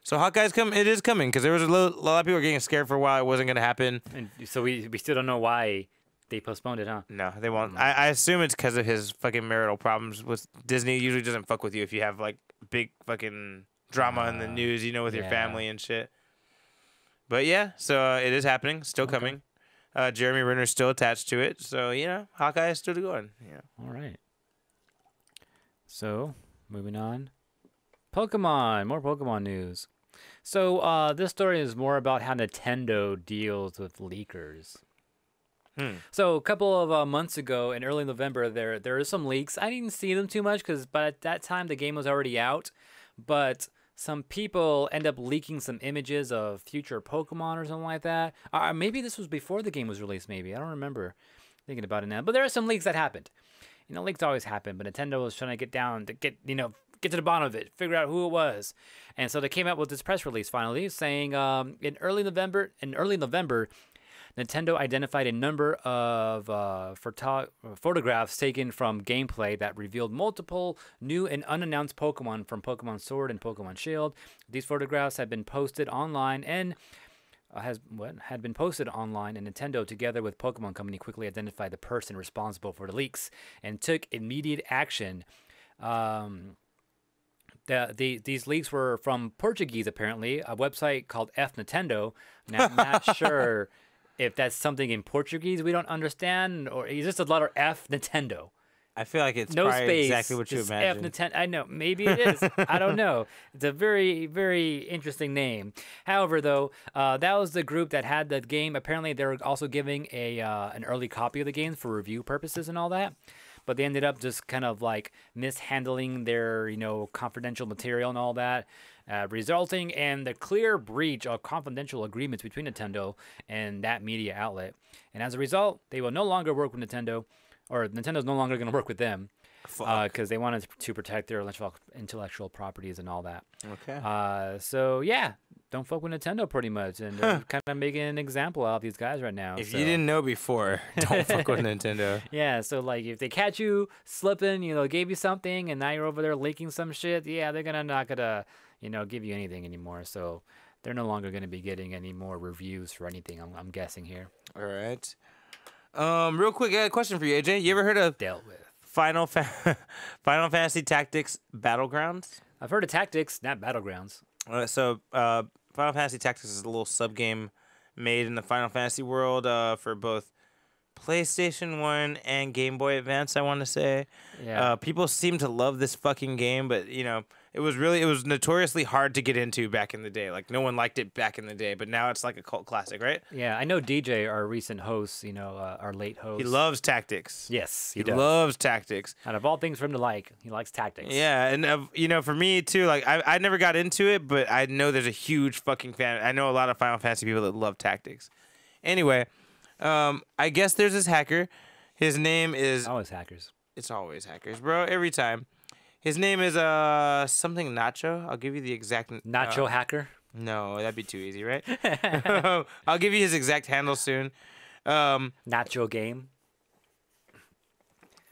So Hawkeye's coming. It is coming, because there was a lot of people were getting scared for a while it wasn't gonna happen. And so we still don't know why they postponed it, huh? No, they won't. I assume it's because of his fucking marital problems with Disney. Usually doesn't fuck with you if you have like big fucking drama in the news, you know, with your family and shit. But yeah, so it is happening, still coming. Jeremy Renner's still attached to it, so you know, Hawkeye is still going. Yeah. All right. So moving on, Pokemon. More Pokemon news. So this story is more about how Nintendo deals with leakers. So a couple of months ago, in early November, there were some leaks. I didn't see them too much but at that time the game was already out. But some people end up leaking some images of future Pokemon or something like that. Maybe this was before the game was released. Maybe I don't remember thinking about it now. But there are some leaks that happened. You know, leaks always happen. But Nintendo was trying to get to the bottom of it, figure out who it was, and so they came out with this press release finally saying in early November. Nintendo identified a number of photographs taken from gameplay that revealed multiple new and unannounced Pokemon from Pokemon Sword and Pokemon Shield. These photographs had been posted online and Nintendo, together with Pokemon Company, quickly identified the person responsible for the leaks and took immediate action. These leaks were from Portuguese, apparently, a website called F Nintendo. Now, I'm not sure if that's something in Portuguese we don't understand, or is just a letter F Nintendo. I feel like it's no probably space, exactly what you imagine. F Nintendo. I know, maybe it is. I don't know. It's a very, very interesting name. However, though, that was the group that had the game. Apparently, they were also giving an early copy of the game for review purposes and all that. But they ended up just kind of like mishandling their, confidential material and all that, resulting in the clear breach of confidential agreements between Nintendo and that media outlet. And as a result, they will no longer work with Nintendo, or Nintendo's no longer going to work with them, because they wanted to protect their intellectual properties and all that. Okay. So yeah, don't fuck with Nintendo pretty much, and kind of making an example out of these guys right now. If so. you didn't know before, don't fuck with Nintendo. Yeah, so like if they catch you slipping, gave you something, and now you're over there leaking some shit, yeah, they're not gonna, give you anything anymore. So they're no longer gonna be getting any more reviews for anything. I'm guessing here. All right. Real quick, I got a question for you, AJ. You ever heard of Dealt with. Final Fantasy Tactics Battlegrounds? I've heard of Tactics, not Battlegrounds. Final Fantasy Tactics is a little sub game made in the Final Fantasy world for both PlayStation 1 and Game Boy Advance, I want to say. Yeah. People seem to love this fucking game, but it was notoriously hard to get into back in the day. Like, no one liked it back in the day, but now it's like a cult classic, right? Yeah, I know DJ, our recent host, our late host. He loves Tactics. Yes, He does. loves Tactics. Out of all things for him to like, he likes Tactics. Yeah, and for me too, like I never got into it, but I know there's a huge fucking fan. I know a lot of Final Fantasy people that love Tactics. Anyway, I guess there's this hacker. His name is. Always hackers. It's always hackers, bro. Every time. His name is something Nacho. I'll give you the exact. Nacho hacker. No, that'd be too easy, right? I'll give you his exact handle soon. Nacho game.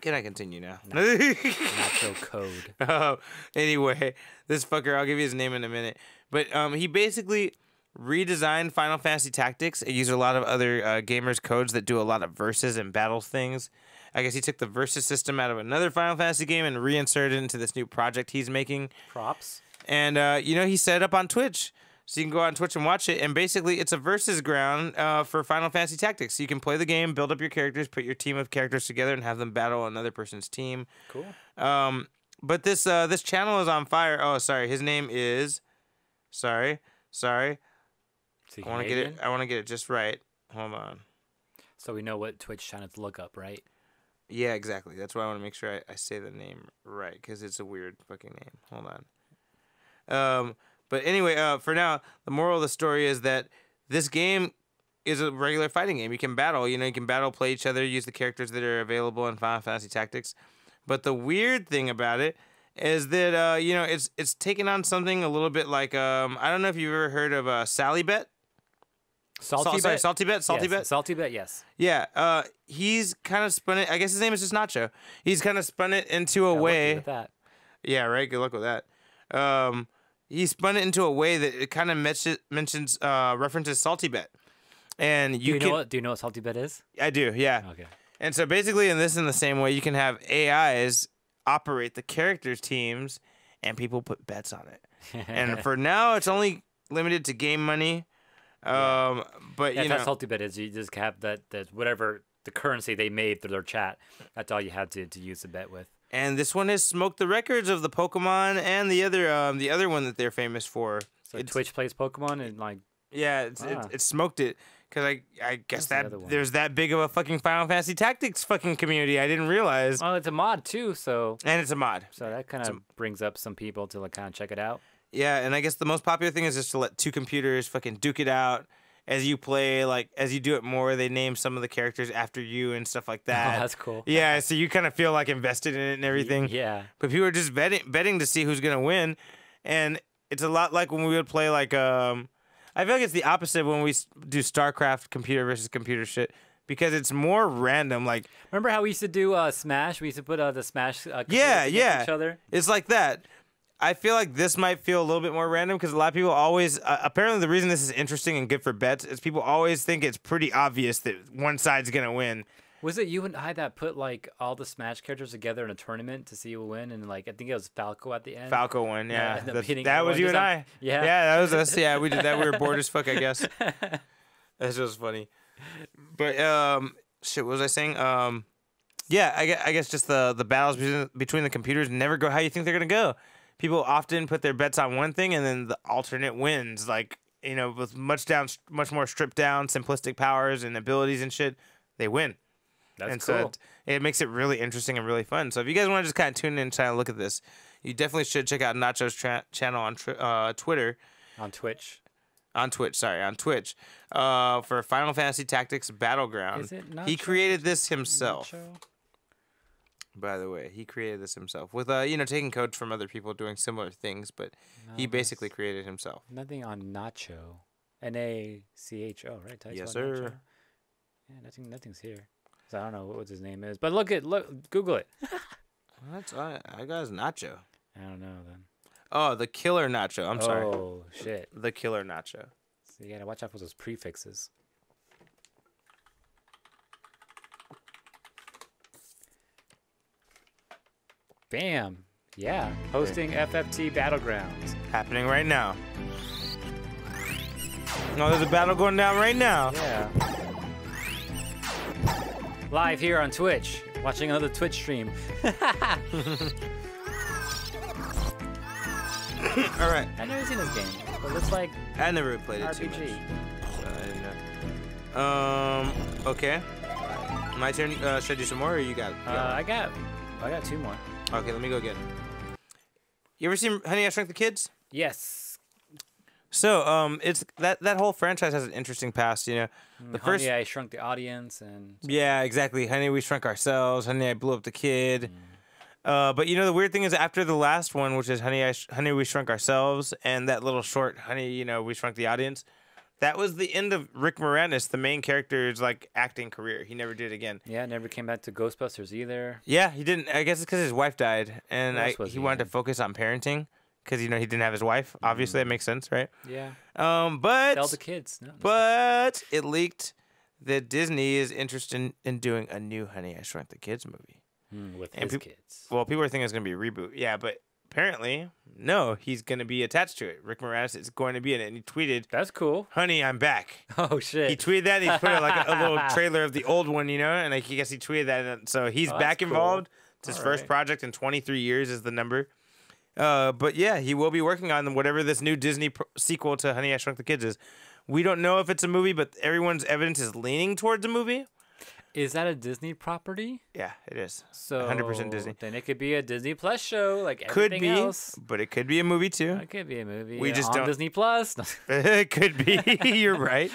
Can I continue now? Nacho code. Anyway, this fucker, I'll give you his name in a minute. But he basically redesigned Final Fantasy Tactics. It used a lot of other gamers' codes that do a lot of versus and battle things. I guess he took the versus system out of another Final Fantasy game and reinserted it into this new project he's making. Props. And, he set it up on Twitch. So you can go on Twitch and watch it. And basically, it's a versus ground for Final Fantasy Tactics. So you can play the game, build up your characters, put your team of characters together, and have them battle another person's team. Cool. But this channel is on fire. Oh, sorry. His name is... Sorry. I want to get it. I want to get it just right. Hold on. So we know what Twitch channel to look up, right? Yeah, exactly. That's why I want to make sure I say the name right, because it's a weird fucking name. Hold on. But anyway, for now, the moral of the story is that this game is a regular fighting game. You can battle. You can battle, play each other, use the characters that are available in Final Fantasy Tactics. But the weird thing about it is that it's taken on something a little bit like I don't know if you've ever heard of Sally Bet. Salty Bet? Salty Bet? Salty yes. Bet? Salty Bet, yes. Yeah, he's kind of spun it. I guess his name is just Nacho. He's kind of spun it into a way. With that. Yeah, right. Good luck with that. He spun it into a way that it kind of references Salty Bet. And Do you know what Salty Bet is? I do, yeah. Okay. And so basically, in the same way, you can have AIs operate the characters' teams, and people put bets on it. And for now, it's only limited to game money. But That's how Salty Bet is. You just have that whatever the currency they made through their chat. That's all you have to use the bet with. And this one has smoked the records of the Pokemon and the other one that they're famous for. So Twitch plays Pokemon and like. Yeah, it smoked it because I guess there's that big of a fucking Final Fantasy Tactics fucking community. I didn't realize. Well, it's a mod too, so. And it's a mod. So that kind of brings up some people to like kind of check it out. Yeah, and I guess the most popular thing is just to let two computers fucking duke it out as you play. Like, as you do it more, they name some of the characters after you and stuff like that. Oh, that's cool. Yeah, so you kind of feel like invested in it and everything. Yeah. But people are just betting to see who's going to win. And it's a lot like when we would play, like, I feel like it's the opposite when we do StarCraft computer versus computer shit. Because it's more random. Like, remember how we used to do Smash? We used to put the Smash against each other? It's like that. I feel like this might feel a little bit more random because a lot of people always, apparently the reason this is interesting and good for bets is people always think it's pretty obvious that one side's going to win. Was it you and I that put like all the Smash characters together in a tournament to see who would win? And like, I think it was Falco at the end. Falco won, yeah. Yeah, that was you and I. Yeah. Yeah, that was us. Yeah, we did that. We were bored as fuck, I guess. That's just funny. But, shit, what was I saying? Yeah, I guess just the battles between the computers never go how you think they're going to go. People often put their bets on one thing and then the alternate wins. Like, with much more stripped down, simplistic powers and abilities and shit, they win. That's cool. cool. So it makes it really interesting and really fun. So if you guys want to just kind of tune in and try to look at this, you definitely should check out Nacho's channel on Twitter. On Twitch. On Twitch, for Final Fantasy Tactics Battleground. Is it Nacho? He created this himself. Nacho? By the way, he created this himself with taking code from other people doing similar things, but he basically created himself. Nothing on Nacho. Nacho, right? Types Yes, about sir. Nacho. Yeah, nothing's here. So I don't know what his name is, but look, Google it. That's I got his nacho. I don't know then. Oh, the killer nacho. I'm sorry. Oh shit! The killer nacho. So you gotta watch out for those prefixes. Bam! Yeah, hosting FFT Battlegrounds. Happening right now. Oh, there's a battle going down right now. Yeah. Live here on Twitch, watching another Twitch stream. All right. I've never seen this game, but it looks like I never played it too much. RPG. So I didn't know. Okay. My turn. Should I do some more, or you got? I got 2 more. Okay, let me go get it. You ever seen Honey, I Shrunk the Kids? Yes. So, it's that whole franchise has an interesting past, The Honey, I Shrunk the Audience, and Yeah, exactly. Honey, we shrunk ourselves. Honey, I blew up the kid. But the weird thing is, after the last one, which is Honey, we shrunk ourselves, and that little short Honey, we shrunk the audience. That was the end of Rick Moranis, the main character's acting career. He never did it again. yeah, never came back to Ghostbusters either. Yeah, he didn't. I guess it's because his wife died, and What else was he he wanted in? to focus on parenting because he didn't have his wife. Obviously, that makes sense, right? Yeah. But Tell the kids. No, but it leaked that Disney is interested in doing a new Honey, I Shrunk the Kids movie. with and his peop- kids. Well, people are thinking it's going to be a reboot. Yeah, but apparently, no, he's going to be attached to it. Rick Moranis is going to be in it. And he tweeted, That's cool. Honey, I'm back. Oh He shit. tweeted that. He put a little trailer of the old one, and I guess he tweeted that. And so he's Oh, back that's cool. involved. It's his All first right. project in 23 years is the number. But yeah, he will be working on whatever this new Disney sequel to Honey, I Shrunk the Kids is. We don't know if it's a movie, but everyone's evidence is leaning towards a movie. Is that a Disney property? Yeah, it is. So 100% Disney. Then it could be a Disney Plus show, like Could everything be, else. but it could be a movie too. It could be a movie. We just on don't- Disney Plus. It could be. You're right.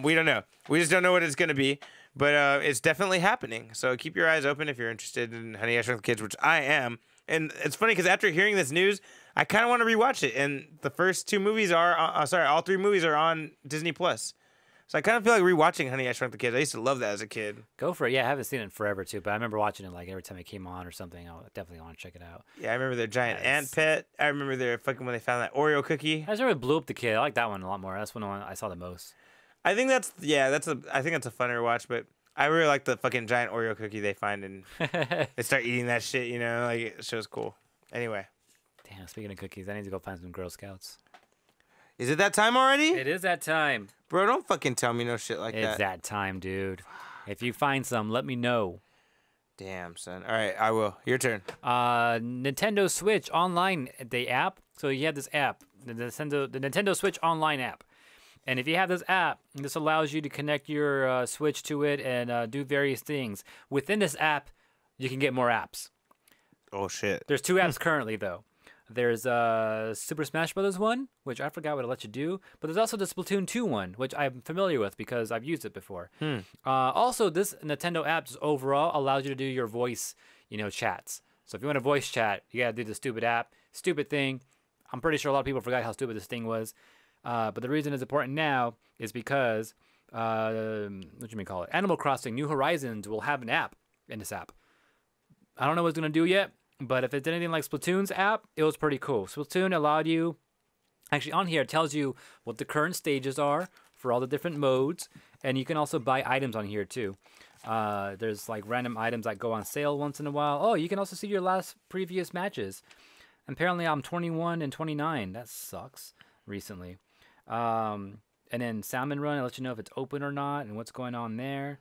We don't know. We just don't know what it's gonna be. But it's definitely happening. So keep your eyes open if you're interested in Honey, I Shrunk the Kids, which I am. And it's funny because after hearing this news, I kind of want to rewatch it. And the first 2 movies are, all 3 movies are on Disney Plus. So I kind of feel like rewatching Honey, I Shrunk the Kids. I used to love that as a kid. Go for it. Yeah, I haven't seen it in forever too, but I remember watching it every time it came on or something. I definitely want to check it out. Yeah, I remember their giant Yes. ant pet. I remember their fucking when they found that Oreo cookie. I just remember Blew Up the Kid. I like that one a lot more. That's one I saw the most. I think that's a funner watch, but I really like the fucking giant Oreo cookie they find and they start eating that shit, it shows cool. Anyway. Damn, speaking of cookies, I need to go find some Girl Scouts. Is it that time already? It is that time. Bro, don't fucking tell me no shit like It's that. that time, dude. If you find some, let me know. Damn, son. All right, I will. Your turn. Nintendo Switch Online, the app. So you have this app, the Nintendo Switch Online app. And if you have this app, this allows you to connect your Switch to it and do various things. Within this app, you can get more apps. Oh, shit. There's 2 apps currently, though. There's Super Smash Bros. One, which I forgot what it lets you do. But there's also the Splatoon 2 one, which I'm familiar with because I've used it before. Also, this Nintendo app just overall allows you to do your voice, chats. So if you want to voice chat, you got to do the stupid app. Stupid thing. I'm pretty sure a lot of people forgot how stupid this thing was. But the reason it's important now is because, Animal Crossing New Horizons will have an app in this app. I don't know what it's going to do yet, but if it's anything like Splatoon's app, it was pretty cool. Splatoon allowed you, actually on here, it tells you what the current stages are for all the different modes, and you can also buy items on here too. There's random items that go on sale once in a while. Oh, you can also see your last previous matches. Apparently I'm 21 and 29. That sucks recently. And then Salmon Run, it lets you know if it's open or not and what's going on there.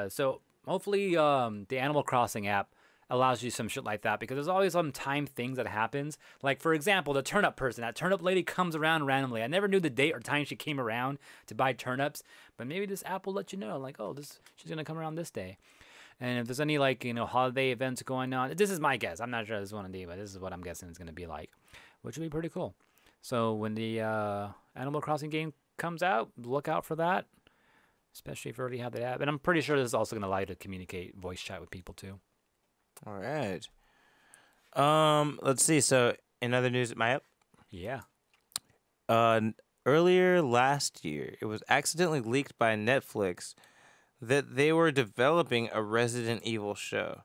So hopefully the Animal Crossing app allows you some shit like that because there's always some time things that happens. Like, for example, the turnip person. That turnip lady comes around randomly. I never knew the date or time she came around to buy turnips, but maybe this app will let you know, she's going to come around this day. And if there's any, holiday events going on, this is my guess. I'm not sure this is one of the, but this is what I'm guessing it's going to be like, which would be pretty cool. So when the Animal Crossing game comes out, look out for that, especially if you already have the app. And I'm pretty sure this is also going to allow you to communicate voice chat with people too. All right. Let's see. So, in other news, am I up? Yeah. Earlier last year, it was accidentally leaked by Netflix that they were developing a Resident Evil show.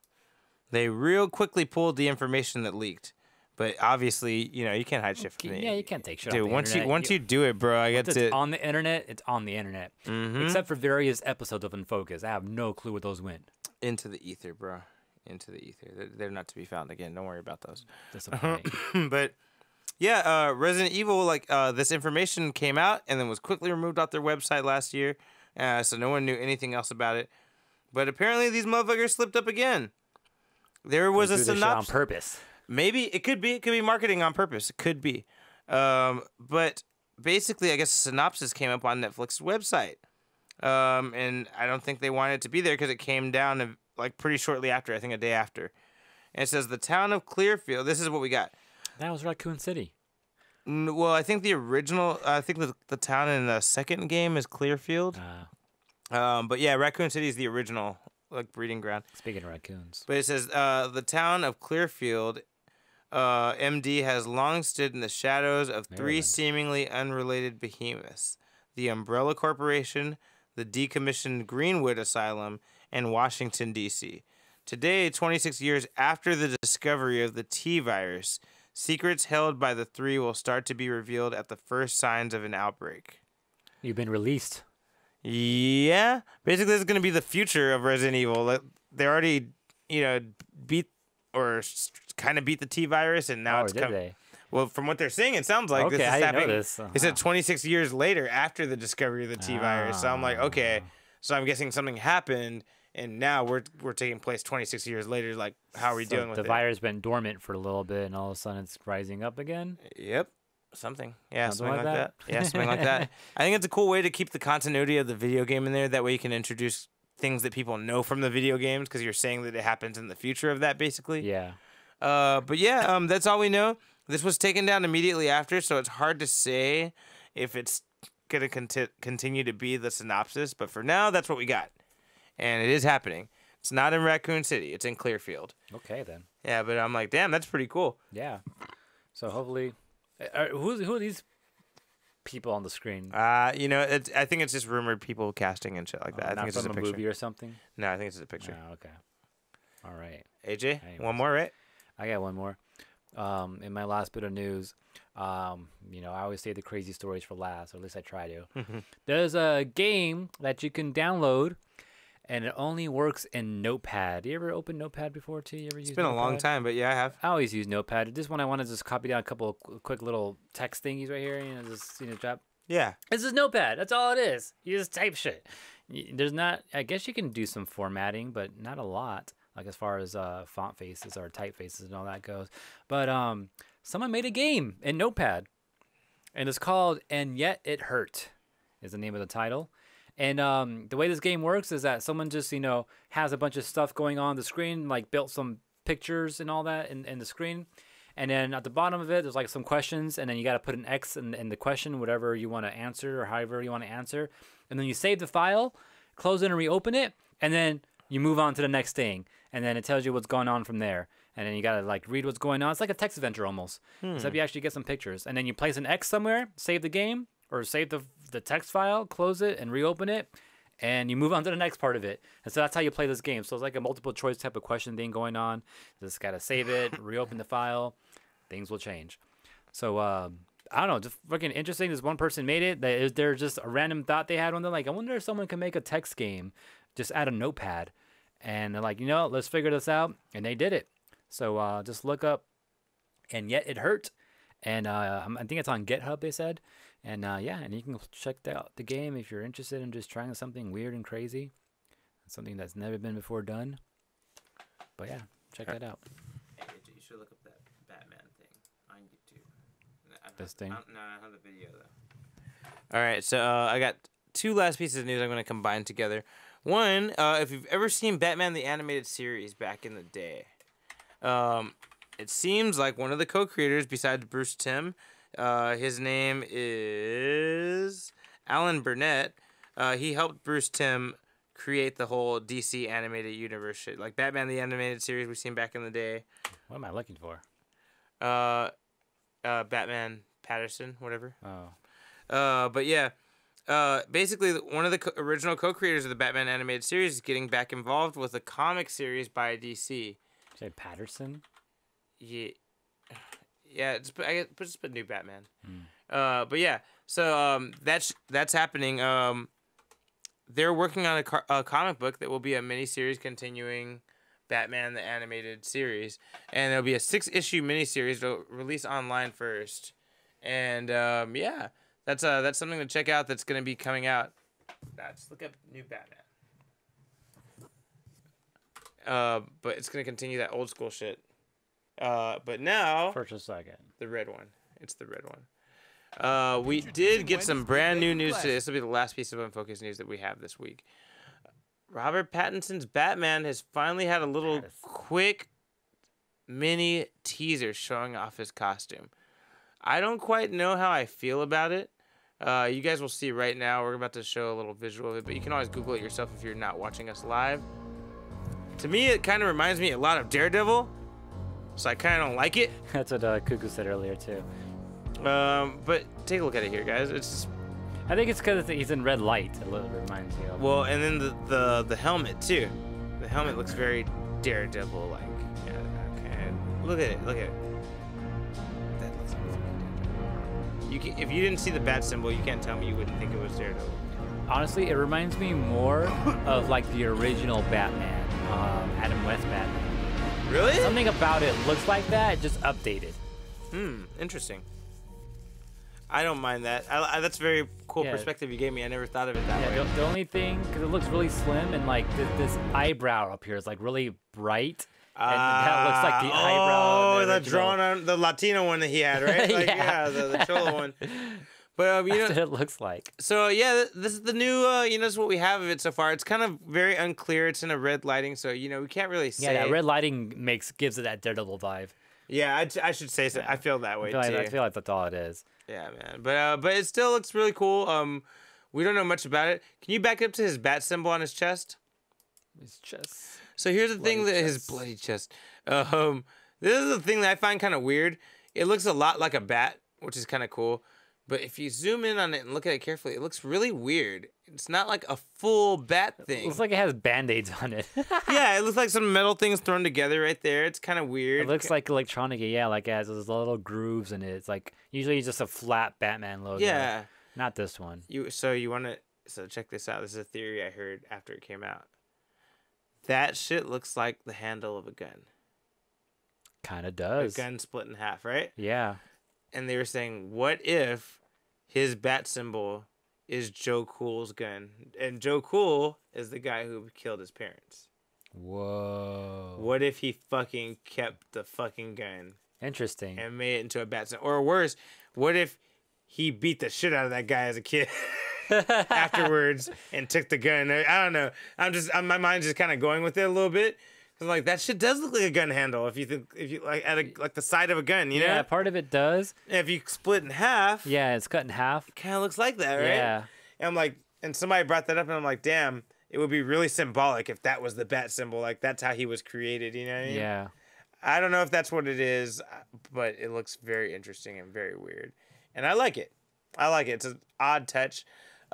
They real quickly pulled the information that leaked, but obviously, you can't hide shit from me. Yeah, you can't take shit Dude, off the internet. once you do it, bro, I get Once to. it's on the internet, it's on the internet. Except for various episodes of Unfocused. I have no clue where those went. Into the ether, bro. Into the ether. They're not to be found again. Don't worry about those. Disappointing. But yeah, Resident Evil, this information came out and then was quickly removed off their website last year, so no one knew anything else about it. But apparently these motherfuckers slipped up again. There was a synopsis on purpose. Maybe it could be. It could be marketing on purpose. It could be. But basically, I guess a synopsis came up on Netflix's website. And I don't think they wanted it to be there because it came down pretty shortly after. I think a day after. And it says the town of Clearfield. This is what we got. That was Raccoon City. Well, I think the original. I think the town in the second game is Clearfield. But yeah, Raccoon City is the original breeding ground. Speaking of raccoons. But it says the town of Clearfield, MD, has long stood in the shadows of three seemingly unrelated behemoths: the Umbrella Corporation, the decommissioned Greenwood Asylum, and Washington, D.C. Today, 26 years after the discovery of the T-virus, secrets held by the three will start to be revealed at the first signs of an outbreak. You've been released. Yeah. Basically, this is going to be the future of Resident Evil. They already, beat or kind of beat the T-virus, and now it's did they? Well, from what they're saying, it sounds like this is I didn't happening. know this. They said 26 years later after the discovery of the T-virus. So I'm like, okay. So I'm guessing something happened, and now we're taking place 26 years later. Like, how are we dealing with it? The virus been dormant for a little bit, and all of a sudden it's rising up again? Yep. Something. Yeah, Something something like like that? that. Yeah, something like that. I think it's a cool way to keep the continuity of the video game in there. That way you can introduce things that people know from the video games because you're saying that it happens in the future of that, basically. Yeah. But yeah, that's all we know. This was taken down immediately after, so it's hard to say if it's going to continue to be the synopsis. But for now, that's what we got. And it is happening. It's not in Raccoon City. It's in Clearfield. Okay, then. Yeah, but I'm like, damn, that's pretty cool. Yeah. So hopefully... who are these people on the screen? I think it's just rumored people casting and shit like that. I think it's just a picture. Movie or something? No, I think it's just a picture. Oh, okay. All right. AJ, Anyways. one more, right? I got one more. In my last bit of news, I always save the crazy stories for last, or at least I try to. There's a game that you can download, and it only works in Notepad. You ever opened Notepad before, too? You ever It's been a long time, but yeah, I have. I always use Notepad. This one I want to just copy down a couple of quick little text thingies right here. Drop. Yeah. This is Notepad. That's all it is. You just type shit. There's not. I guess you can do some formatting, but not a lot. Like as far as font faces or typefaces and all that goes. But someone made a game in Notepad, and it's called "And Yet It Hurt," is the name of the title. And the way this game works is that someone just has a bunch of stuff going on the screen, like built some pictures and all that in the screen. And then at the bottom of it, there's like some questions, and then you got to put an X in the question, whatever you want to answer or however you want to answer. And then you save the file, close it and reopen it, and then you move on to the next thing. And then it tells you what's going on from there. And then you got to read what's going on. It's like a text adventure almost. Except you actually get some pictures. And then you place an X somewhere, save the game, or save the text file, close it, and reopen it. And you move on to the next part of it. And so that's how you play this game. So it's like a multiple choice type of question thing going on. Just got to save it, reopen the file. Things will change. So, I don't know. Just fucking interesting. This one person made it. They're just a random thought they had one. They're like, I wonder if someone can make a text game just add a Notepad. And they're like, let's figure this out. And they did it. So just look up "And Yet It Hurt." And I think it's on GitHub, they said. And and you can check out the game if you're interested in just trying something weird and crazy. Something that's never been before done. But yeah, check that out. Hey, you should look up that Batman thing on YouTube. This thing? No, I have the video, though. All right, so I got two last pieces of news I'm going to combine together. One, if you've ever seen Batman the Animated Series back in the day, it seems like one of the co-creators, besides Bruce Timm, his name is Alan Burnett. He helped Bruce Timm create the whole DC animated universe shit, like Batman the animated series we've seen back in the day. What am I looking for? Batman Patterson, whatever. Oh. But yeah, basically one of the original co-creators of the Batman animated series is getting back involved with a comic series by DC. Say Patterson? Yeah, yeah. Just put new Batman. But yeah, so that's happening. They're working on a comic book that will be a miniseries continuing Batman the animated series, and there'll be a 6-issue miniseries that'll release online first. And yeah, that's something to check out. That's gonna be coming out. Just look up new Batman. But it's gonna continue that old school shit. But now For just a second. the red one. It's the red one. We did get some brand new news today. This will be the last piece of Unfocused news that we have this week. Robert Pattinson's Batman has finally had a little quick mini teaser showing off his costume. I don't quite know how I feel about it. You guys will see right now. We're about to show a little visual of it, but you can always Google it yourself if you're not watching us live. To me, it kind of reminds me a lot of Daredevil, so I kind of don't like it. That's what Cuckoo said earlier, too. But take a look at it here, guys. It's just, I think it's because he's in red light. It reminds me of. well, and then the helmet too. The helmet looks very Daredevil like. Yeah, okay. Look at it. Look at it. That looks like Daredevil. You can, if you didn't see the bat symbol, you can't tell me you wouldn't think it was Daredevil. Honestly, it reminds me more of like the original Batman, Adam West Batman. Really? Something about it looks like that, just updated. Interesting. I don't mind that. That's a very cool Yeah. perspective you gave me. I never thought of it that Yeah, way. the only thing, because it looks really slim and like this eyebrow up here is like really bright. And that looks like the eyebrow. Oh, in the original. drawn on the Latino one that he had, right? Like, Yeah. the Cholo one. But you That's know, what it looks like. so yeah, this is the new. This is what we have of it so far. It's kind of very unclear. It's in a red lighting, so we can't really say. Yeah, that red lighting gives it that Daredevil vibe. Yeah, I should say so. I feel that way too. I feel like that's all it is. Yeah, man. But it still looks really cool. We don't know much about it. Can you back up to his bat symbol on his chest? It's just So here's the thing that his bloody chest. This is the thing that I find kind of weird. It looks a lot like a bat, which is kind of cool. But if you zoom in on it and look at it carefully, it looks really weird. It's not like a full bat it thing. looks like it has band-aids on it. Yeah, it looks like some metal things thrown together right there. It's kind of weird. It looks like electronic, yeah, like it has those little grooves in it. It's like usually just a flat Batman logo. Yeah. Not this one. So check this out. This is a theory I heard after it came out. That shit looks like the handle of a gun. Kind of A does. gun split in half, right? Yeah. And they were saying, what if his bat symbol is Joe Cool's gun? And Joe Cool is the guy who killed his parents. Whoa. What if he fucking kept the fucking gun Interesting. and made it into a bat symbol? Or worse, what if he beat the shit out of that guy as a kid afterwards and took the gun? I don't know. My mind's just kind of going with it a little bit. Cause like that shit does look like a gun handle if you like at like the side of a gun, you know? Yeah, part of it does. And if you split in half, Yeah, it's cut in half. it kind of looks like that, right? Yeah. And I'm like, and somebody brought that up, and I'm like, damn, it would be really symbolic if that was the bat symbol. Like that's how he was created, you know what I mean? Yeah. I don't know if that's what it is, but it looks very interesting and very weird, and I like it. It's an odd touch.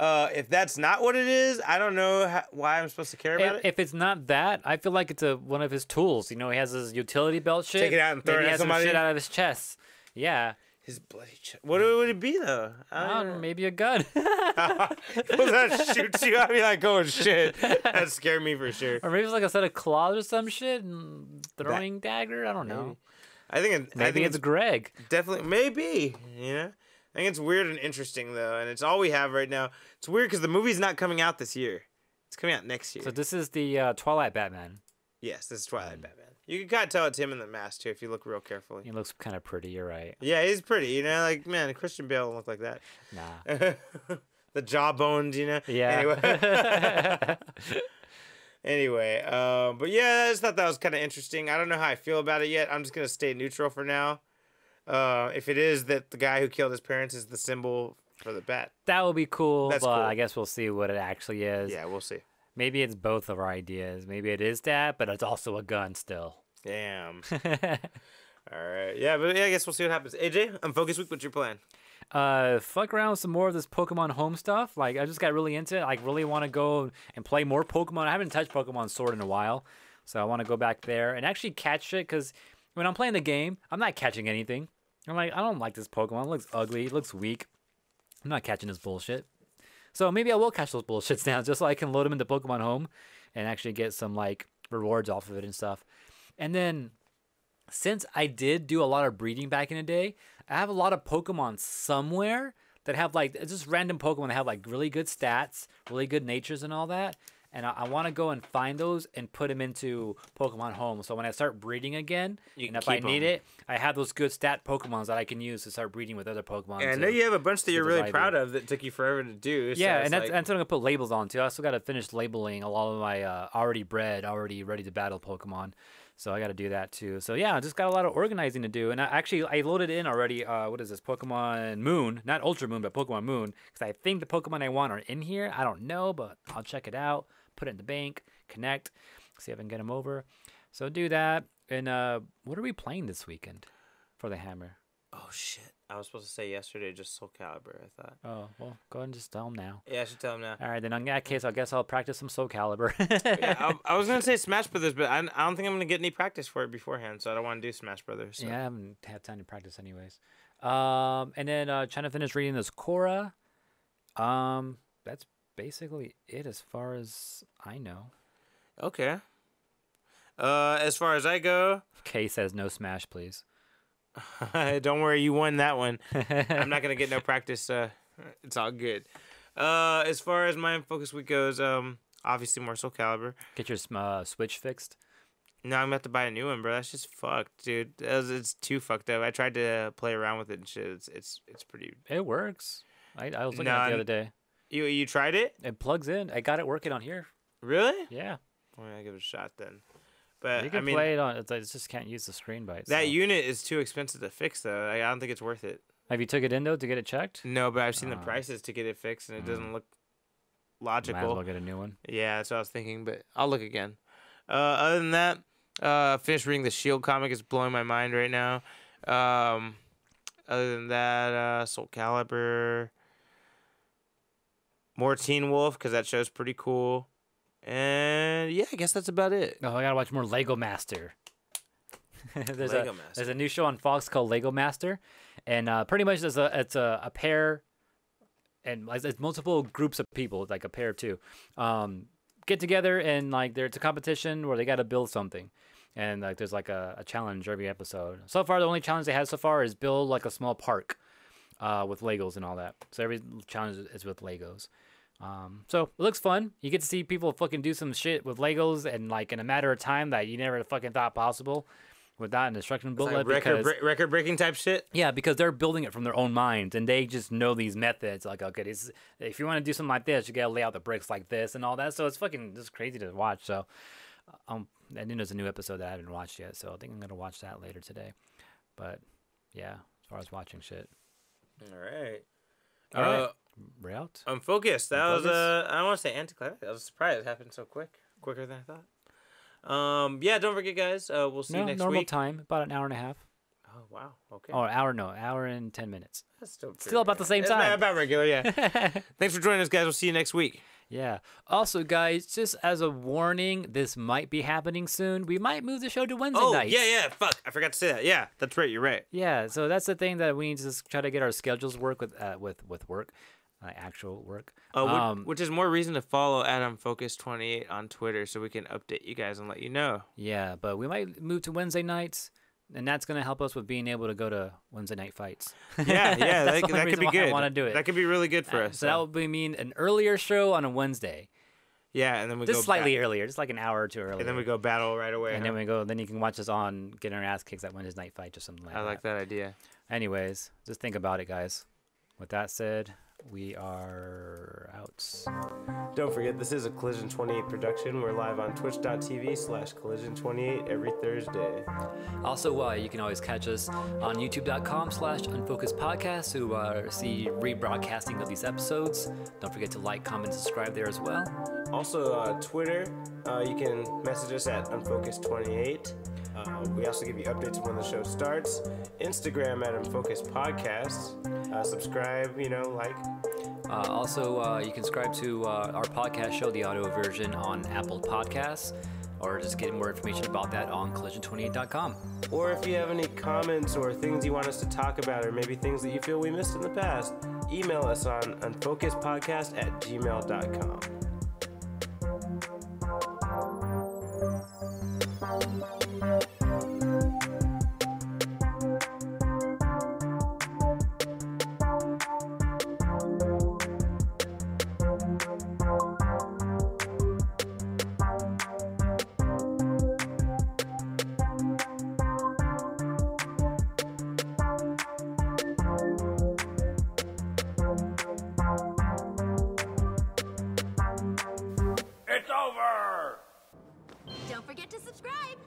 If that's not what it is, I don't know why I'm supposed to care about it. If it's not that, I feel like it's one of his tools. He has his utility belt shit. Take it out and throw Maybe it he at has some somebody? shit out of his chest. Yeah. His bloody chest. What would it be though? I don't know, maybe a gun. That shoots you. I'd be like, oh shit, that scared me for sure. Or maybe it's like a set of claws or some shit and throwing dagger. I don't know. I think Maybe it's Greg. definitely maybe. I think it's weird and interesting though, and it's all we have right now. It's weird because the movie's not coming out this year. It's coming out next year. So this is the Twilight Batman. Yes, this is Twilight Batman. You can kind of tell it's him in the mask too if you look real carefully. He looks kind of pretty. You're right. Yeah, he's pretty. Like man, Christian Bale don't look like that. Nah. The jawbones, Yeah. Anyway, but yeah, I just thought that was kind of interesting. I don't know how I feel about it yet. I'm just gonna stay neutral for now. If it is that the guy who killed his parents is the symbol for the bat, That would be cool. That's but cool. I guess we'll see what it actually is. yeah, we'll see. Maybe it's both of our ideas. Maybe it is that, but it's also a gun still. Damn. All right. Yeah, but yeah, I guess we'll see what happens. AJ, Unfocused Week. What's your plan? Fuck around with some more of this Pokemon Home stuff. Like, I just got really into it. I really want to go and play more Pokemon. I haven't touched Pokemon Sword in a while, so I want to go back there and actually catch shit. Because when I'm playing the game, I'm not catching anything. I'm like, I don't like this Pokemon. It looks ugly. It looks weak. I'm not catching this bullshit. So maybe I will catch those bullshits now, just so I can load them into Pokemon Home and actually get some like rewards off of it and stuff. And then, since I did do a lot of breeding back in the day, I have a lot of Pokemon somewhere that have like just random Pokemon that have like really good stats, really good natures and all that. And I want to go and find those and put them into Pokemon Home. So when I start breeding again, and if I need it, I have those good stat Pokemons that I can use to start breeding with other Pokemon. Yeah, I know you have a bunch that you're really proud of that took you forever to do. Yeah, so and that's what I'm going to put labels on too. I still got to finish labeling a lot of my already bred, already ready to battle Pokemon. So I got to do that too. So yeah, I just got a lot of organizing to do. And I loaded in already, what is this, Pokemon Moon. Not Ultra Moon, but Pokemon Moon. Because I think the Pokemon I want are in here. I don't know, but I'll check it out. Put it in the bank, connect, see if I can get them over. So do that. And what are we playing this weekend for the hammer? Oh, shit. I was supposed to say yesterday just Soul Calibur, I thought. Oh, well, go ahead and just tell them now. Yeah, I should tell them now. All right, then in that case, I guess I'll practice some Soul Calibur. Yeah, I was going to say Smash Brothers, but I don't think I'm going to get any practice for it beforehand, so I don't want to do Smash Brothers. So. Yeah, I haven't had time to practice anyways. And then trying to finish reading this Korra. That's basically it as far as I know. Okay. As far as I go... Kay says no Smash, please. Don't worry, you won that one. I'm not going to get no practice. It's all good. As far as my Focus Week goes, obviously more Soul Calibur. Get your Switch fixed. No, I'm going to have to buy a new one, bro. That's just fucked, dude. It's too fucked up. I tried to play around with it and shit. It's pretty... It works. I was looking at it the other day. You tried it? It plugs in. I got it working on here. Really? Yeah. Well, I'll give it a shot then. But you can play it on. It just can't use the screen by itself. That unit is too expensive to fix, though. I don't think it's worth it. Have you took it in though to get it checked? No, but I've seen the prices to get it fixed, and it doesn't look logical. Might as well get a new one. Yeah, that's what I was thinking, but I'll look again. Other than that, finished reading the Shield comic. It's blowing my mind right now. Other than that, Soul Calibur. More Teen Wolf, because that show's pretty cool. And yeah, I guess that's about it. Oh, I gotta watch more Lego Master. There's a new show on Fox called Lego Master, and pretty much it's a pair, and it's multiple groups of people, like a pair of two, get together and like it's a competition where they got to build something, and like there's like a challenge every episode. So far, the only challenge they had so far is build like a small park, with Legos and all that. So every challenge is with Legos. So it looks fun. You get to see people fucking do some shit with Legos and like in a matter of time that you never fucking thought possible without an instruction booklet. Like record breaking type shit. Yeah, because they're building it from their own minds and they just know these methods. Like, okay, if you want to do something like this, you gotta lay out the bricks like this and all that. So it's fucking just crazy to watch. So, and then there's a new episode that I haven't watched yet. So I think I'm gonna watch that later today. But yeah, as far as watching shit. All right. All right. We're out. Unfocused. That was I don't want to say anticlimactic. I was surprised it happened so quicker than I thought. Yeah, don't forget, guys. We'll see you next normal week. time, about an hour and a half. Oh wow. Okay. Oh, hour and 10 minutes. That's still about the same time. About regular, yeah. Thanks for joining us, guys. We'll see you next week. Yeah. Also, guys, just as a warning, this might be happening soon. We might move the show to Wednesday nights. Yeah. Fuck, I forgot to say that. Yeah, that's right. You're right. Yeah. So that's the thing that we need to just try to get our schedules work with work, actual work. Which is more reason to follow AdamFocus28 on Twitter so we can update you guys and let you know. Yeah, but we might move to Wednesday nights. And that's going to help us with being able to go to Wednesday night fights. Yeah, that could be good. I want to do it. That could be really good for us. So that would mean an earlier show on a Wednesday. Yeah, and then we go just slightly earlier, just like an hour or two earlier. And then we go battle right away. And then you can watch us on getting our ass kicked at Wednesday night fights or something like that. I like that idea. Anyways, just think about it, guys. With that said, we are out. Don't forget, this is a Collision 28 production. We're live on twitch.tv/Collision28 every Thursday. Also, you can always catch us on youtube.com/Unfocused Podcast to see rebroadcasting of these episodes. Don't forget to like, comment, subscribe there as well. Also, Twitter, you can message us at Unfocused28. We also give you updates when the show starts. Instagram at Unfocused Podcast. Subscribe, like. Also, you can subscribe to our podcast show, the audio version, on Apple Podcasts, or just get more information about that on collision28.com. Or if you have any comments or things you want us to talk about, or maybe things that you feel we missed in the past, email us on unfocusedpodcast@gmail.com. It's over! Don't forget to subscribe.